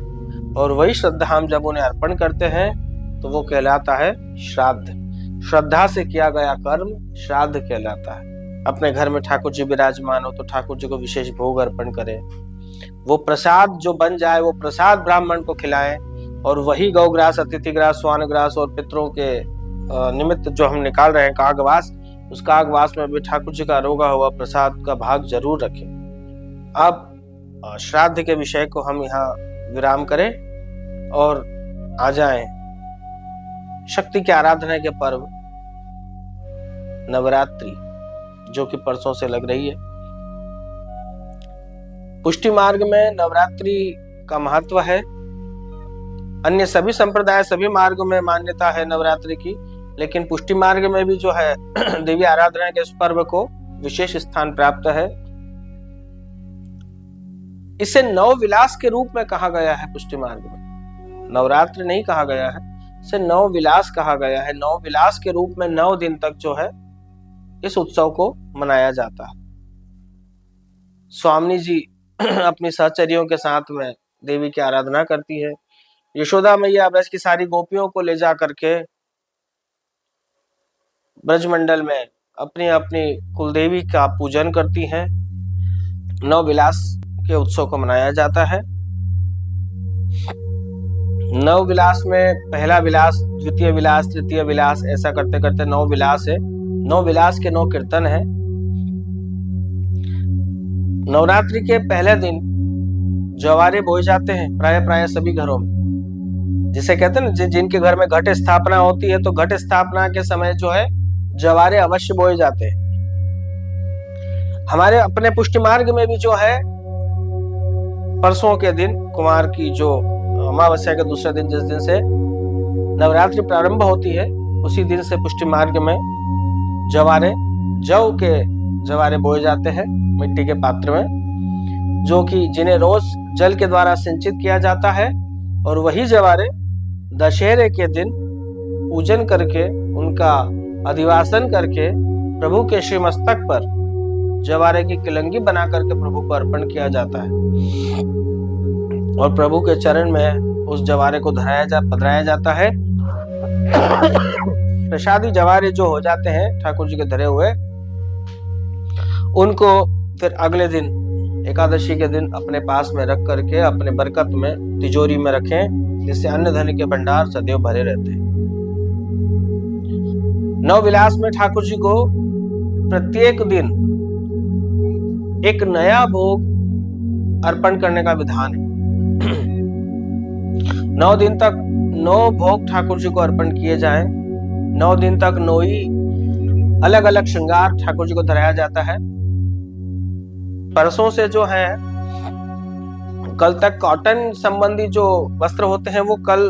और वही श्रद्धा हम जब उन्हें अर्पण करते हैं तो वो कहलाता है श्राद्ध। श्रद्धा से किया गया कर्म श्राद्ध कहलाता है। अपने घर में ठाकुर जी विराजमान हो तो ठाकुर जी को विशेष भोग अर्पण करें, वो प्रसाद जो बन जाए वो प्रसाद ब्राह्मण को खिलाएं, और वही गौग्रास, अतिथि ग्रास, स्वान ग्रास और पितरों के निमित्त जो हम निकाल रहे हैं कागवास, उस कागवास में भी ठाकुर जी का रोगा हुआ प्रसाद का भाग जरूर रखें। अब श्राद्ध के विषय को हम यहाँ विराम करें और आ जाएं शक्ति की आराधना के पर्व नवरात्रि, जो कि परसों से लग रही है। पुष्टि मार्ग में नवरात्रि का महत्व है। अन्य सभी संप्रदाय, सभी मार्गों में मान्यता है नवरात्रि की, लेकिन पुष्टि मार्ग में भी जो है देवी आराधना के इस पर्व को विशेष स्थान प्राप्त है। इसे नव विलास के रूप में कहा गया है। पुष्टि मार्ग में नवरात्र नहीं कहा गया है, इसे नव विलास कहा गया है। नव विलास के रूप में 9 दिन तक जो है इस उत्सव को मनाया जाता है। स्वामी जी अपनी सहचरियों के साथ में देवी की आराधना करती है। यशोदा मैया ब्रज की सारी गोपियों को ले जा करके ब्रजमंडल में अपनी अपनी कुलदेवी का पूजन करती हैं। नव विलास के उत्सव को मनाया जाता है। नव विलास में पहला विलास, द्वितीय विलास, तृतीय विलास, ऐसा करते करते 9 विलास है। 9 विलास के 9 कीर्तन है। नवरात्रि के पहले दिन जवारे बोए जाते हैं प्राय सभी घरों में। जिसे कहते हैं ना, जिनके घर में घट स्थापना होती है तो घट स्थापना के समय जो है जवारे अवश्य बोए जाते हैं। हमारे अपने पुष्टि मार्ग में भी जो है परसों के दिन, कुमार की जो अमावस्या के दूसरे दिन, जिस दिन से नवरात्रि प्रारंभ होती है, उसी दिन से पुष्टि मार्ग में जवारे, जौ के जवारे बोए जाते हैं मिट्टी के पात्र में, जो कि जिन्हें रोज जल के द्वारा सिंचित किया जाता है। और वही जवारे दशहरे के दिन पूजन करके, उनका अधिवासन करके प्रभु के श्रीमस्तक पर जवारे की किलंगी बना करके प्रभु को अर्पण किया जाता है और प्रभु के चरण में उस जवारे को पधराया जाता है। प्रसादी जवारे जो हो जाते हैं ठाकुर जी के धरे हुए, उनको फिर अगले दिन एकादशी के दिन अपने पास में रख करके अपने बरकत में तिजोरी में रखें, जिससे अन्न धन के भंडार सदैव भरे रहते हैं। नव विलास में ठाकुर जी को प्रत्येक दिन एक नया भोग अर्पण करने का विधान है। 9 दिन तक 9 भोग ठाकुर जी को अर्पण किए जाएं। 9 दिन तक 9 ही अलग अलग श्रृंगार ठाकुर जी को धराया जाता है। परसों से जो है कल तक कॉटन संबंधी जो वस्त्र होते हैं वो कल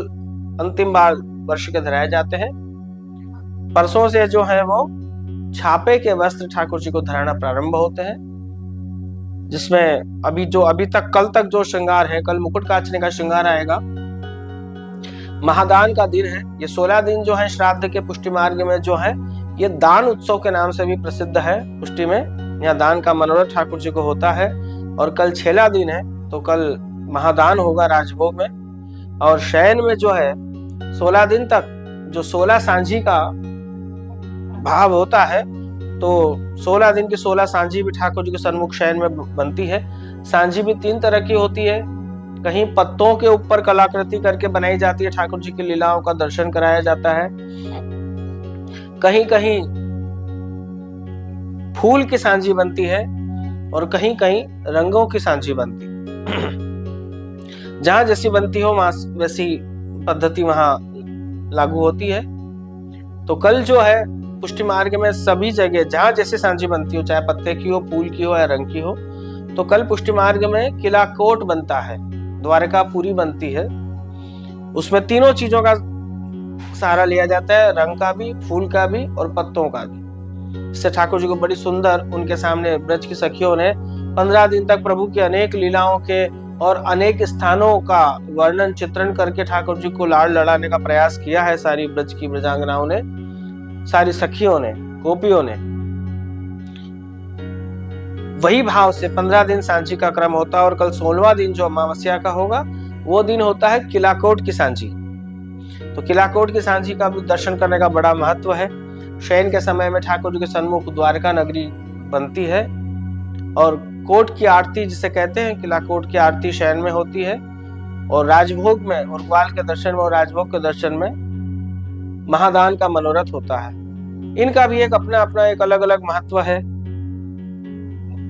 अंतिम बार वर्ष के धराए जाते हैं। परसों से जो है वो छापे के वस्त्र ठाकुर जी को धराना प्रारंभ होते हैं, जिसमें अभी तक कल तक जो श्रृंगार है, कल मुकुट काचने का श्रृंगार आएगा। महादान का दिन है। ये 16 दिन जो है श्राद्ध के पुष्टि मार्ग में जो है ये दान उत्सव के नाम से भी प्रसिद्ध है। पुष्टि में यहाँ दान का मनोरथ ठाकुर जी को होता है। और कल 6ला दिन है तो कल महादान होगा राजभोग में। और शयन में जो है 16 दिन तक जो 16 सांझी का भाव होता है, तो 16 दिन की 16 सांझी भी ठाकुर जी के सन्मुख शयन में बनती है। सांझी भी 3 तरह की होती है। कहीं पत्तों के ऊपर कलाकृति करके बनाई जाती है, ठाकुर जी की लीलाओं का दर्शन कराया जाता है। कहीं कहीं फूल की सांझी बनती है और कहीं कहीं रंगों की सांझी बनती है। जहां जैसी बनती हो वैसी पद्धति वहां लागू होती है। तो कल जो है पुष्टि मार्ग में सभी जगह जहां जैसे सांझी बनती हो, चाहे पत्ते की हो, फूल की हो या रंग की हो, तो कल पुष्टि मार्ग में किला कोट बनता है, द्वारका पूरी बनती है। उसमें तीनों चीजों का सहारा लिया जाता है, रंग का भी, फूल का भी और पत्तों का भी। इससे ठाकुर जी को बड़ी सुंदर उनके सामने ब्रज की सखियों ने 15 दिन तक प्रभु के अनेक लीलाओं के और अनेक स्थानों का वर्णन चित्रण करके ठाकुर जी को लाड़ लड़ाने का प्रयास किया है। सारी ब्रज की ब्रजांगनाओं ने, सारी सखियों ने, गोपियों ने। वही भाव से 15 दिन सांझी का क्रम होता है। और कल 16वां दिन जो अमावस्या का होगा वो दिन होता है किलाकोट की सांझी। तो किलाकोट की सांझी का भी दर्शन करने का बड़ा महत्व है। शयन के समय में ठाकुर जी के सन्मुख द्वारका नगरी बनती है और कोट की आरती जिसे कहते हैं, किलाकोट की आरती शयन में होती है। और राजभोग में और ग्वाल के दर्शन में और राजभोग के दर्शन में महादान का मनोरथ होता है। इनका भी एक अपना अपना एक अलग अलग महत्व है।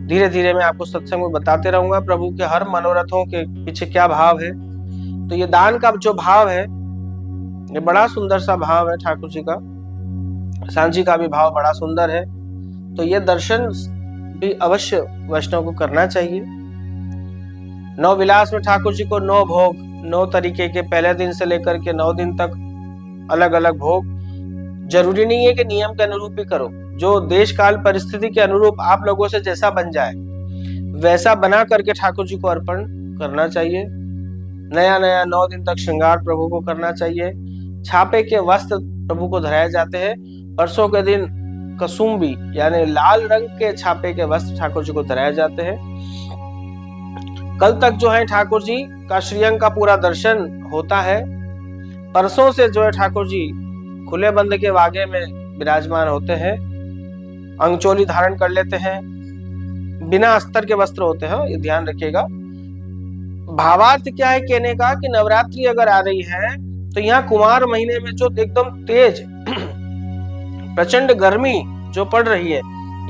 धीरे धीरे मैं आपको सत्संग में बताते रहूंगा प्रभु के हर मनोरथों के पीछे क्या भाव है। तो ये दान का जो भाव है ये बड़ा सुंदर सा भाव है ठाकुर जी का। सांझी का भी भाव बड़ा सुंदर है। तो ये दर्शन भी अवश्य वैष्णव को करना चाहिए। 9 विलास में ठाकुर जी को 9 भोग, 9 तरीके के, पहले दिन से लेकर के 9 दिन तक अलग अलग भोग, जरूरी नहीं है कि नियम के अनुरूप ही करो, जो देश काल परिस्थिति के अनुरूप आप लोगों से जैसा बन जाए वैसा बना करके ठाकुर जी को अर्पण करना चाहिए। नया नया 9 दिन तक श्रृंगार प्रभु को करना चाहिए। छापे के वस्त्र प्रभु को धराए जाते हैं। परसों के दिन कसुम्बी यानी लाल रंग के छापे के वस्त्र ठाकुर जी को धराए जाते हैं। कल तक जो है ठाकुर जी का श्रीअंग का पूरा दर्शन होता है। परसों से जो है ठाकुर जी खुले बंद के वागे में विराजमान होते हैं, अंगचोली धारण कर लेते हैं, बिना अस्तर के वस्त्र होते हैं, ये ध्यान रखिएगा। भावार्थ क्या है कहने का कि नवरात्रि अगर आ रही है तो यहाँ कुमार महीने में जो एकदम तेज प्रचंड गर्मी जो पड़ रही है,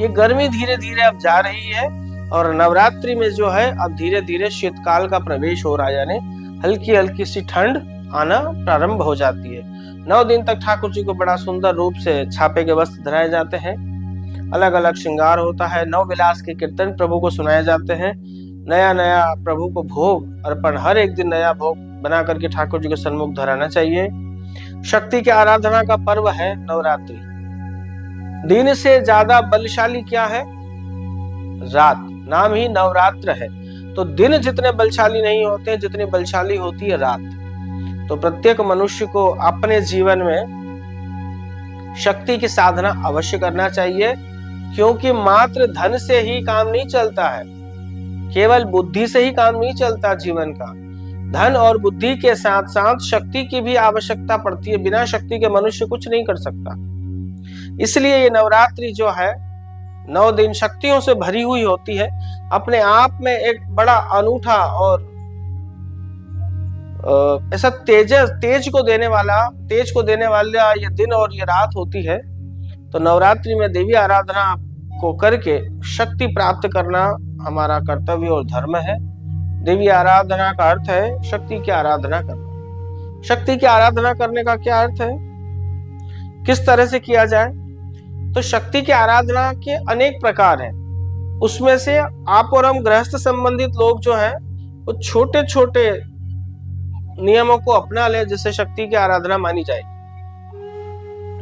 ये गर्मी धीरे धीरे अब जा रही है और नवरात्रि में जो है अब धीरे धीरे शीतकाल का प्रवेश हो रहा है, यानी हल्की हल्की सी ठंड आना प्रारंभ हो जाती है। 9 दिन तक ठाकुर जी को बड़ा सुंदर रूप से छापे के वस्त्र धराए जाते हैं, अलग अलग श्रृंगार होता है, 9 विलास के कीर्तन प्रभु को सुनाए जाते हैं, नया नया प्रभु को भोग अर्पण, हर एक दिन नया भोग बना करके ठाकुर जी के सन्मुख धराना चाहिए। शक्ति की आराधना का पर्व है नवरात्रि। दिन से ज्यादा बलशाली क्या है? रात। नाम ही नवरात्र है, तो दिन जितने बलशाली नहीं होते, जितनी बलशाली होती है रात। तो प्रत्येक मनुष्य को अपने जीवन में शक्ति की साधना अवश्य करना चाहिए, क्योंकि मात्र धन से ही काम नहीं चलता है, केवल बुद्धि से ही काम नहीं चलता जीवन का। धन और बुद्धि के साथ साथ शक्ति की भी आवश्यकता पड़ती है। बिना शक्ति के मनुष्य कुछ नहीं कर सकता। इसलिए ये नवरात्रि जो है 9 दिन शक्तियों से भरी हुई होती है। अपने आप में एक बड़ा अनूठा और ऐसा तेज को देने वाला ये दिन और ये रात होती है। तो नवरात्रि में देवी आराधना को करके शक्ति प्राप्त करना हमारा कर्तव्य और धर्म है। देवी आराधना का अर्थ है शक्ति की आराधना करना। शक्ति की आराधना करने का क्या अर्थ है, किस तरह से किया जाए? तो शक्ति की आराधना के अनेक प्रकार हैं। उसमें से आप और हम गृहस्थ संबंधित लोग जो हैं वो छोटे छोटे नियमों को अपना ले, जिससे शक्ति की आराधना मानी जाए।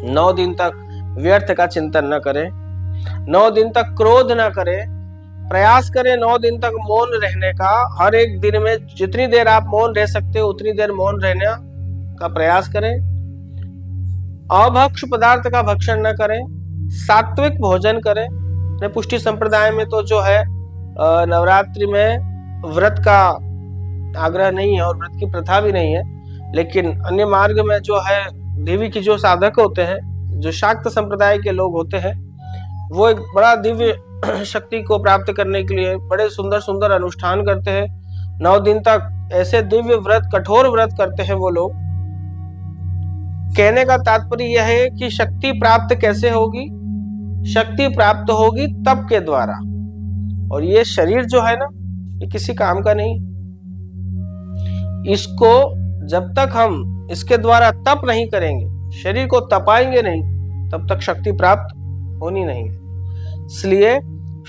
9 दिन तक व्यर्थ का चिंतन न करें, 9 दिन तक क्रोध न करें, प्रयास करें 9 दिन तक मौन रहने का। हर एक दिन में जितनी देर आप मौन रह सकते हो उतनी देर मौन रहने का प्रयास करें। अभक्ष पदार्थ का भक्षण न करें, सात्विक भोजन करें। पुष्टि संप्रदाय में तो जो है नवरात्रि में व्रत का आग्रह नहीं है और व्रत की प्रथा भी नहीं है, लेकिन अन्य मार्ग में जो है देवी की जो साधक होते हैं, जो शाक्त संप्रदाय के लोग होते हैं, वो एक बड़ा दिव्य शक्ति को प्राप्त करने के लिए बड़े सुंदर सुंदर अनुष्ठान करते हैं। 9 दिन तक ऐसे दिव्य व्रत, कठोर व्रत करते हैं वो लोग। कहने का तात्पर्य यह है कि शक्ति प्राप्त कैसे होगी? शक्ति प्राप्त होगी तप के द्वारा, और ये शरीर जो है ना, ये किसी काम का नहीं। इसको जब तक हम इसके द्वारा तप नहीं करेंगे, शरीर को तपाएंगे नहीं, तब तक शक्ति प्राप्त होनी नहीं है। इसलिए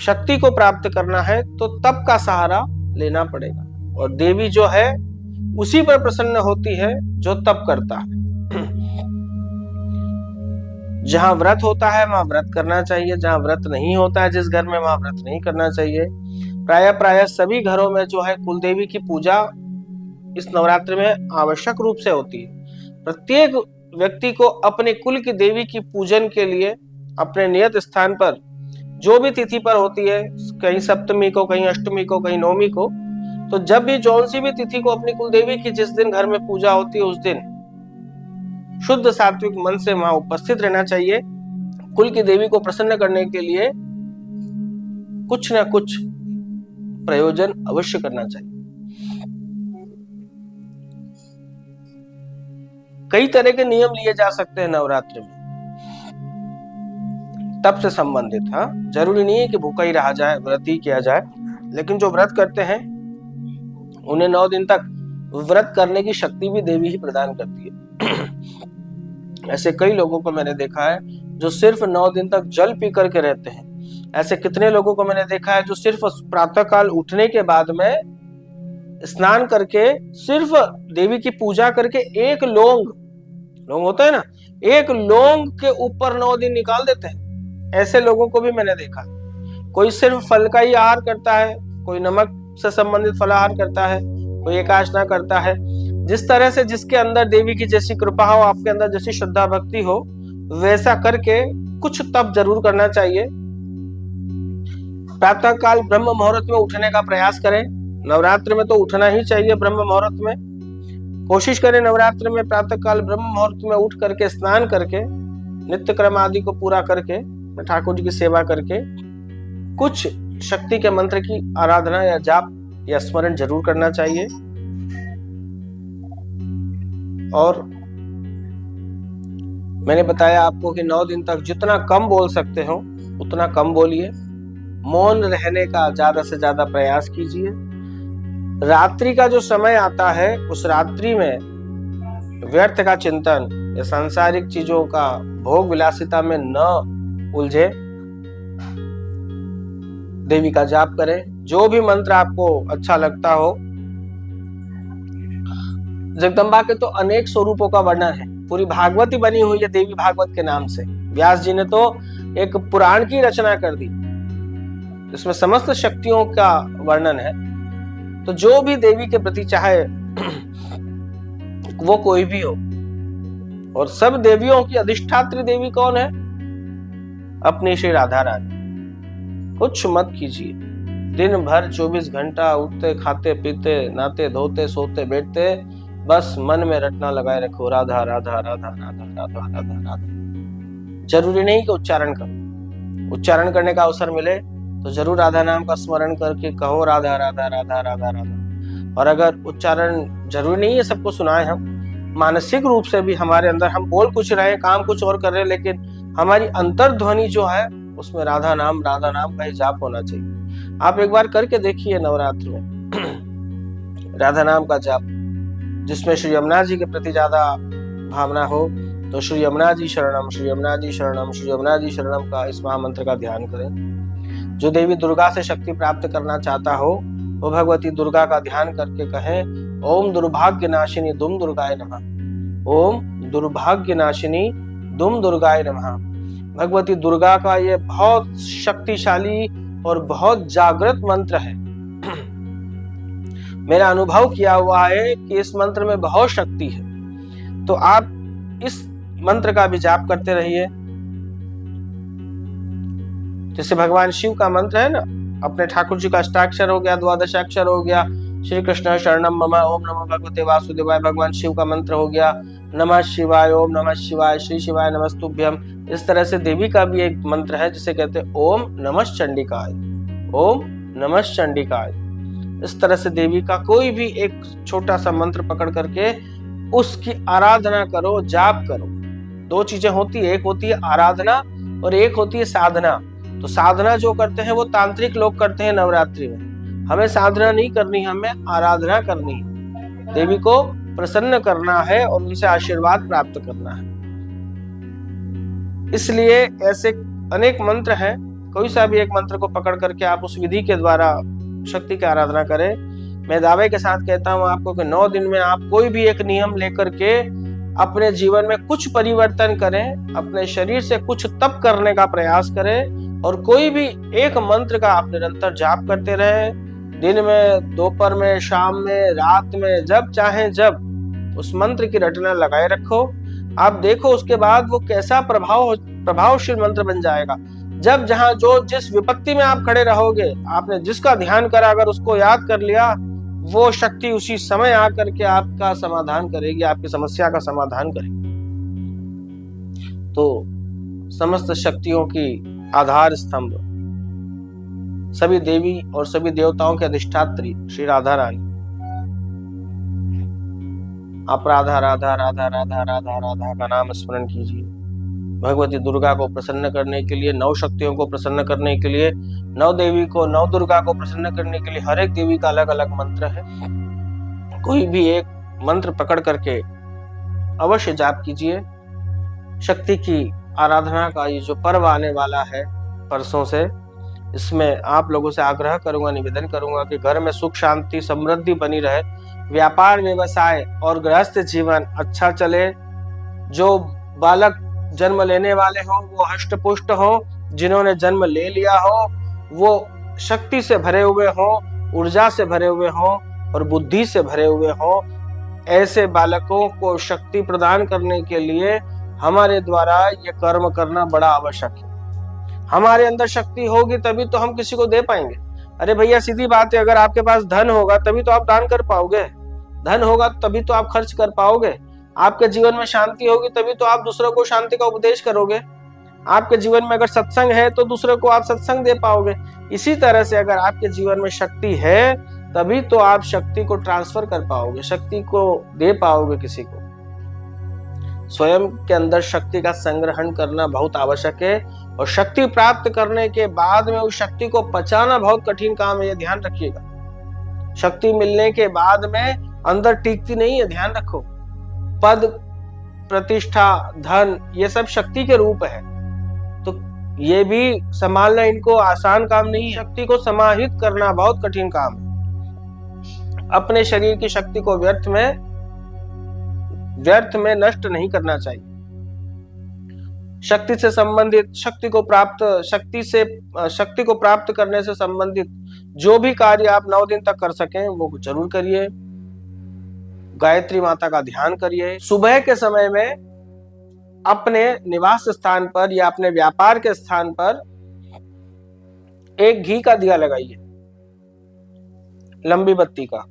शक्ति को प्राप्त करना है तो तप का सहारा लेना पड़ेगा, और देवी जो है उसी पर प्रसन्न होती है जो तप करता है। जहां व्रत होता है वहां व्रत करना चाहिए, जहां व्रत नहीं होता है जिस घर में, वहां व्रत नहीं करना चाहिए। प्राय सभी घरों में जो है कुल देवी की पूजा इस नवरात्रि में आवश्यक रूप से होती है। प्रत्येक व्यक्ति को अपने कुल की देवी की पूजन के लिए अपने नियत स्थान पर, जो भी तिथि पर होती है, कहीं सप्तमी को, कहीं अष्टमी को, कहीं नवमी को, तो जब भी जौन सी भी तिथि को अपनी कुल देवी की जिस दिन घर में पूजा होती है, उस दिन शुद्ध सात्विक मन से वहां उपस्थित रहना चाहिए। कुल की देवी को प्रसन्न करने के लिए कुछ ना कुछ प्रयोजन अवश्य करना चाहिए। कई तरह के नियम लिए जा सकते हैं नवरात्रि में, तप से संबंधित। हाँ, जरूरी नहीं है कि भूखा ही रहा जाए, व्रत ही किया जाए, लेकिन जो व्रत करते हैं उन्हें 9 दिन तक व्रत करने की शक्ति भी देवी ही प्रदान करती है। ऐसे कई लोगों को मैंने देखा है जो सिर्फ 9 दिन तक जल पी करके रहते हैं। ऐसे कितने लोगों को मैंने देखा है जो सिर्फ प्रातः काल उठने के बाद में स्नान करके, सिर्फ देवी की पूजा करके एक लौंग होता है ना, एक लौंग के ऊपर 9 दिन निकाल देते हैं। ऐसे लोगों को भी मैंने देखा। कोई सिर्फ फल का ही आहार करता है, कोई नमक से संबंधित फलाहार करता है, कोई एकादशी करता है। जिस तरह से जिसके अंदर देवी की जैसी कृपा हो, आपके अंदर जैसी श्रद्धा भक्ति हो, वैसा करके कुछ तप जरूर करना चाहिए। प्रातः काल ब्रह्म मुहूर्त में उठने का प्रयास करें। नवरात्र में तो उठना ही चाहिए ब्रह्म मुहूर्त में। कोशिश करें नवरात्र में प्रातः काल ब्रह्म मुहूर्त में उठ करके स्नान करके नित्य क्रम आदि को पूरा करके ठाकुर जी की सेवा करके कुछ शक्ति के मंत्र की आराधना या जाप या स्मरण जरूर करना चाहिए। और मैंने बताया आपको कि 9 दिन तक जितना कम बोल सकते हो उतना कम बोलिए। मौन रहने का ज्यादा से ज्यादा प्रयास कीजिए। रात्रि का जो समय आता है उस रात्रि में व्यर्थ का चिंतन या सांसारिक चीजों का भोग विलासिता में न उलझे। देवी का जाप करें, जो भी मंत्र आपको अच्छा लगता हो। जगदम्बा के तो अनेक स्वरूपों का वर्णन है, पूरी भागवती बनी हुई है देवी भागवत के नाम से। व्यास जी ने तो एक पुराण की रचना कर दी जिसमें समस्त शक्तियों का वर्णन है। तो जो भी देवी के प्रति चाहे वो कोई भी हो, और सब देवियों की अधिष्ठात्री देवी कौन है? अपनी श्री राधा रानी। कुछ मत कीजिए, दिन भर 24 घंटा उठते खाते पीते नहाते धोते सोते बैठते बस मन में रटना लगाए रखो, राधा राधा राधा राधा राधा राधा राधा। जरूरी नहीं कि उच्चारण करो, उच्चारण करने का अवसर मिले तो जरूर राधा नाम का स्मरण करके कहो राधा राधा राधा राधा राधा। और अगर उच्चारण जरूरी नहीं है सबको सुनाए, हम मानसिक रूप से भी हमारे अंदर हम बोल कुछ रहे काम कुछ और कर रहे, लेकिन हमारी अंतर्ध्वनि जो है उसमें राधा नाम का ही जाप होना चाहिए। आप एक बार करके देखिए नवरात्र में राधा नाम का जाप, जिसमें श्री यमुना जी के प्रति ज्यादा भावना हो तो श्री यमुना जी शरणम, श्री यमुना जी शरणम, श्री यमुना जी शरणम का इस महामंत्र का ध्यान करें। जो देवी दुर्गा से शक्ति प्राप्त करना चाहता हो वो भगवती दुर्गा का ध्यान करके कहे ओम दुर्भाग्य नाशिनी दुम दुर्गाय नमः, ओम दुर्भाग्य नाशिनी दुम दुर्गाय नमः। भगवती दुर्गा का ये बहुत शक्तिशाली और बहुत जागृत मंत्र है। मेरा अनुभव किया हुआ है कि इस मंत्र में बहुत शक्ति है। तो आप इस मंत्र का भी जाप करते रहिए। जैसे भगवान शिव का मंत्र है ना, अपने ठाकुर जी का अष्टाक्षर हो गया, द्वादशाक्षर हो गया, श्री कृष्ण शरणम मम, ओम नमो भगवते वासुदेवाय भगवान शिव का मंत्र हो गया, नमः शिवाय, ओम नमः शिवाय, श्री शिवाय नमस्तुभ्यम। इस तरह से देवी का भी एक मंत्र है जिसे कहते हैं ओम नमः चंडिकाय, ओम नमः चंडिकाय। इस तरह से देवी का कोई भी एक छोटा सा मंत्र पकड़ करके उसकी आराधना करो, जाप करो। 2 चीजें होती है, एक होती है आराधना और एक होती है साधना। तो साधना जो करते हैं वो तांत्रिक लोग करते हैं नवरात्रि में। हमें साधना नहीं करनी, हमें आराधना करनी है, देवी को प्रसन्न करना है और उनसे आशीर्वाद प्राप्त करना है। इसलिए ऐसे अनेक मंत्र हैं, कोई सा भी एक मंत्र को पकड़ करके आप उस विधि के द्वारा शक्ति की आराधना करें। मैं दावे के साथ कहता हूं आपको कि 9 दिन में आप कोई भी एक नियम लेकर के अपने जीवन में कुछ परिवर्तन करें, अपने शरीर से कुछ तप करने का प्रयास करें और कोई भी एक मंत्र का आप निरंतर जाप करते रहें। दिन में, दोपहर में, शाम में, रात में, जब चाहे जब उस मंत्र की रटना लगाए रखो। आप देखो उसके बाद वो कैसा प्रभावशील मंत्र बन जाएगा। जब जहां जो जिस विपत्ति में आप खड़े रहोगे, आपने जिसका ध्यान करा, अगर उसको याद कर लिया, वो शक्ति उसी समय आकर के आपका समाधान करेगी, आपकी समस्या का समाधान करेगी। तो समस्त शक्तियों की आधार स्तंभ, सभी देवी और सभी देवताओं के अधिष्ठात्री श्री राधा रानी। आप राधा राधा राधा राधा राधा राधा का नाम स्मरण कीजिए। भगवती दुर्गा को प्रसन्न करने के लिए, 9 शक्तियों को प्रसन्न करने के लिए, 9 देवी को, 9 दुर्गा को प्रसन्न करने के लिए हर एक देवी का अलग अलग मंत्र है। कोई भी एक मंत्र पकड़ करके अवश्य जाप कीजिए। शक्ति की आराधना का ये जो पर्व आने वाला है परसों से, इसमें आप लोगों से आग्रह करूंगा, निवेदन करूंगा कि घर में सुख शांति समृद्धि बनी रहे, व्यापार व्यवसाय और गृहस्थ जीवन अच्छा चले। जो बालक जन्म लेने वाले हों वो हष्ट पुष्ट हों, जिन्होंने जन्म ले लिया हो वो शक्ति से भरे हुए हों, ऊर्जा से भरे हुए हों और बुद्धि से भरे हुए हों। ऐसे बालकों को शक्ति प्रदान करने के लिए हमारे द्वारा ये कर्म करना बड़ा आवश्यक है। हमारे अंदर शक्ति होगी तभी तो हम किसी को दे पाएंगे। अरे भैया सीधी बात है, अगर आपके पास धन होगा तभी तो आप दान कर पाओगे, धन होगा तभी तो आप खर्च कर पाओगे, आपके जीवन में शांति होगी तभी तो आप दूसरों को शांति का उपदेश करोगे, आपके जीवन में अगर सत्संग है तो दूसरे को आप सत्संग दे पाओगे। इसी तरह से अगर आपके जीवन में शक्ति है तभी तो आप शक्ति को ट्रांसफर कर पाओगे, शक्ति को दे पाओगे किसी को। स्वयं के अंदर शक्ति का संग्रहण करना बहुत आवश्यक है और शक्ति प्राप्त करने के बाद में उस शक्ति को पचाना बहुत कठिन काम है, ये ध्यान रखिएगा। शक्ति मिलने के बाद में अंदर टिकती नहीं है, ध्यान रखो। पद, प्रतिष्ठा, धन ये सब शक्ति के रूप है, तो ये भी संभालना इनको आसान काम नहीं है। शक्ति को समाहित करना बहुत कठिन काम है। अपने शरीर की शक्ति को व्यर्थ में नष्ट नहीं करना चाहिए। शक्ति से संबंधित, शक्ति को प्राप्त करने से संबंधित जो भी कार्य आप 9 दिन तक कर सकें वो जरूर करिए। गायत्री माता का ध्यान करिए। सुबह के समय में अपने निवास स्थान पर या अपने व्यापार के स्थान पर एक घी का दिया लगाइए, लंबी बत्ती का,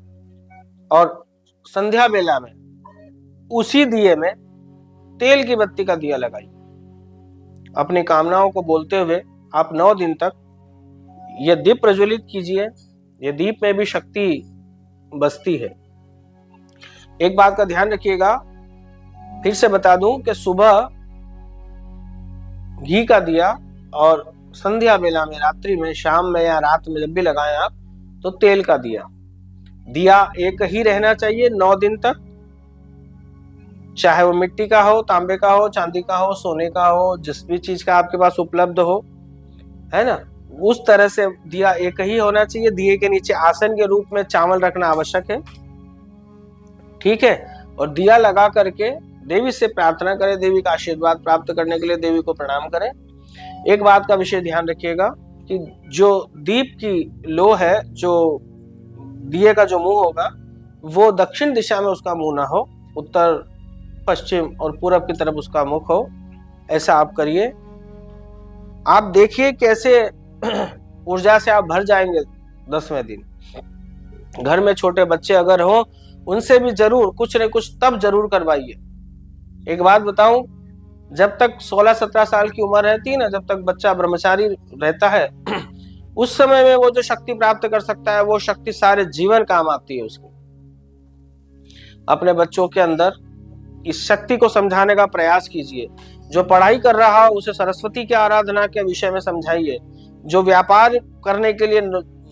और संध्या बेला में उसी दिए में तेल की बत्ती का दिया लगाइए। अपनी कामनाओं को बोलते हुए आप 9 दिन तक यह दीप प्रज्वलित कीजिए। यह दीप में भी शक्ति बसती है। एक बात का ध्यान रखिएगा, फिर से बता दूं कि सुबह घी का दिया और संध्या बेला में, रात्रि में, शाम में या रात में जब भी लगाएं आप तो तेल का दिया एक ही रहना चाहिए 9 दिन तक। चाहे वो मिट्टी का हो, तांबे का हो, चांदी का हो, सोने का हो, जिस भी चीज का आपके पास उपलब्ध हो, है ना, उस तरह से दिया एक ही होना चाहिए। दिए के नीचे आसन के रूप में चावल रखना आवश्यक है, ठीक है। और दिया लगा करके देवी से प्रार्थना करें, देवी का आशीर्वाद प्राप्त करने के लिए देवी को प्रणाम करें। एक बात का विशेष ध्यान रखिएगा कि जो दीप की लो है, जो दिए का जो मुंह होगा वो दक्षिण दिशा में उसका मुंह ना हो, उत्तर, पश्चिम और पूरब की तरफ उसका मुख हो। ऐसा आप करिए। आप देखिए कैसे ऊर्जा से आप भर जाएंगे 10वें दिन। घर में छोटे बच्चे अगर हो उनसे भी जरूर कुछ न कुछ तब जरूर करवाइए। एक बात बताऊं, जब तक 16-17 साल की उम्र रहती है ना, जब तक बच्चा ब्रह्मचारी रहता है उस समय में वो जो शक्ति प्राप्त कर सकता है वो शक्ति सारे जीवन काम आती है उसको। अपने बच्चों के अंदर इस शक्ति को समझाने का प्रयास कीजिए। जो पढ़ाई कर रहा हो उसे सरस्वती की आराधना के विषय में समझाइए। जो व्यापार करने के लिए,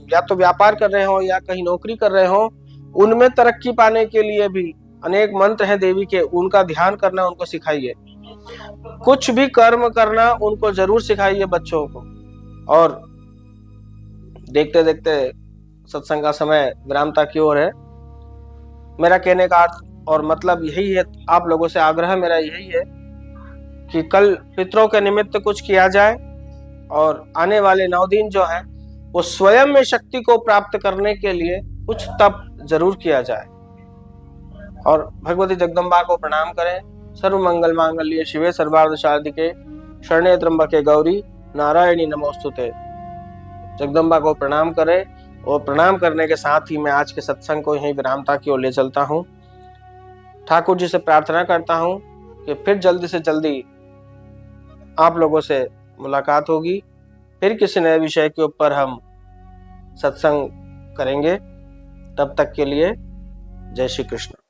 या तो व्यापार कर रहे हो या कहीं नौकरी कर रहे हो, उनमें तरक्की पाने के लिए भी अनेक मंत्र हैं देवी के, उनका ध्यान करना उनको सिखाइए। कुछ भी कर्म करना उनको जरूर सिखाइए बच्चों को। और देखते देखते सत्संग का समय विरामता की ओर है। मेरा कहने का अर्थ और मतलब यही है, आप लोगों से आग्रह मेरा यही है कि कल पितरों के निमित्त कुछ किया जाए और आने वाले 9 दिन जो है वो स्वयं में शक्ति को प्राप्त करने के लिए कुछ तप जरूर किया जाए। और भगवती जगदम्बा को प्रणाम करें। सर्व मंगल मांगल्ये शिवे सर्वार्थ साधिके शरण्ये त्र्यंबके गौरी नारायणी नमोस्तुते। जगदम्बा को प्रणाम करें और प्रणाम करने के साथ ही मैं आज के सत्संग को यहीं विरामता की ओर ले चलता हूँ। ठाकुर जी से प्रार्थना करता हूँ कि फिर जल्दी से जल्दी आप लोगों से मुलाकात होगी, फिर किसी नए विषय के ऊपर हम सत्संग करेंगे। तब तक के लिए जय श्री कृष्ण।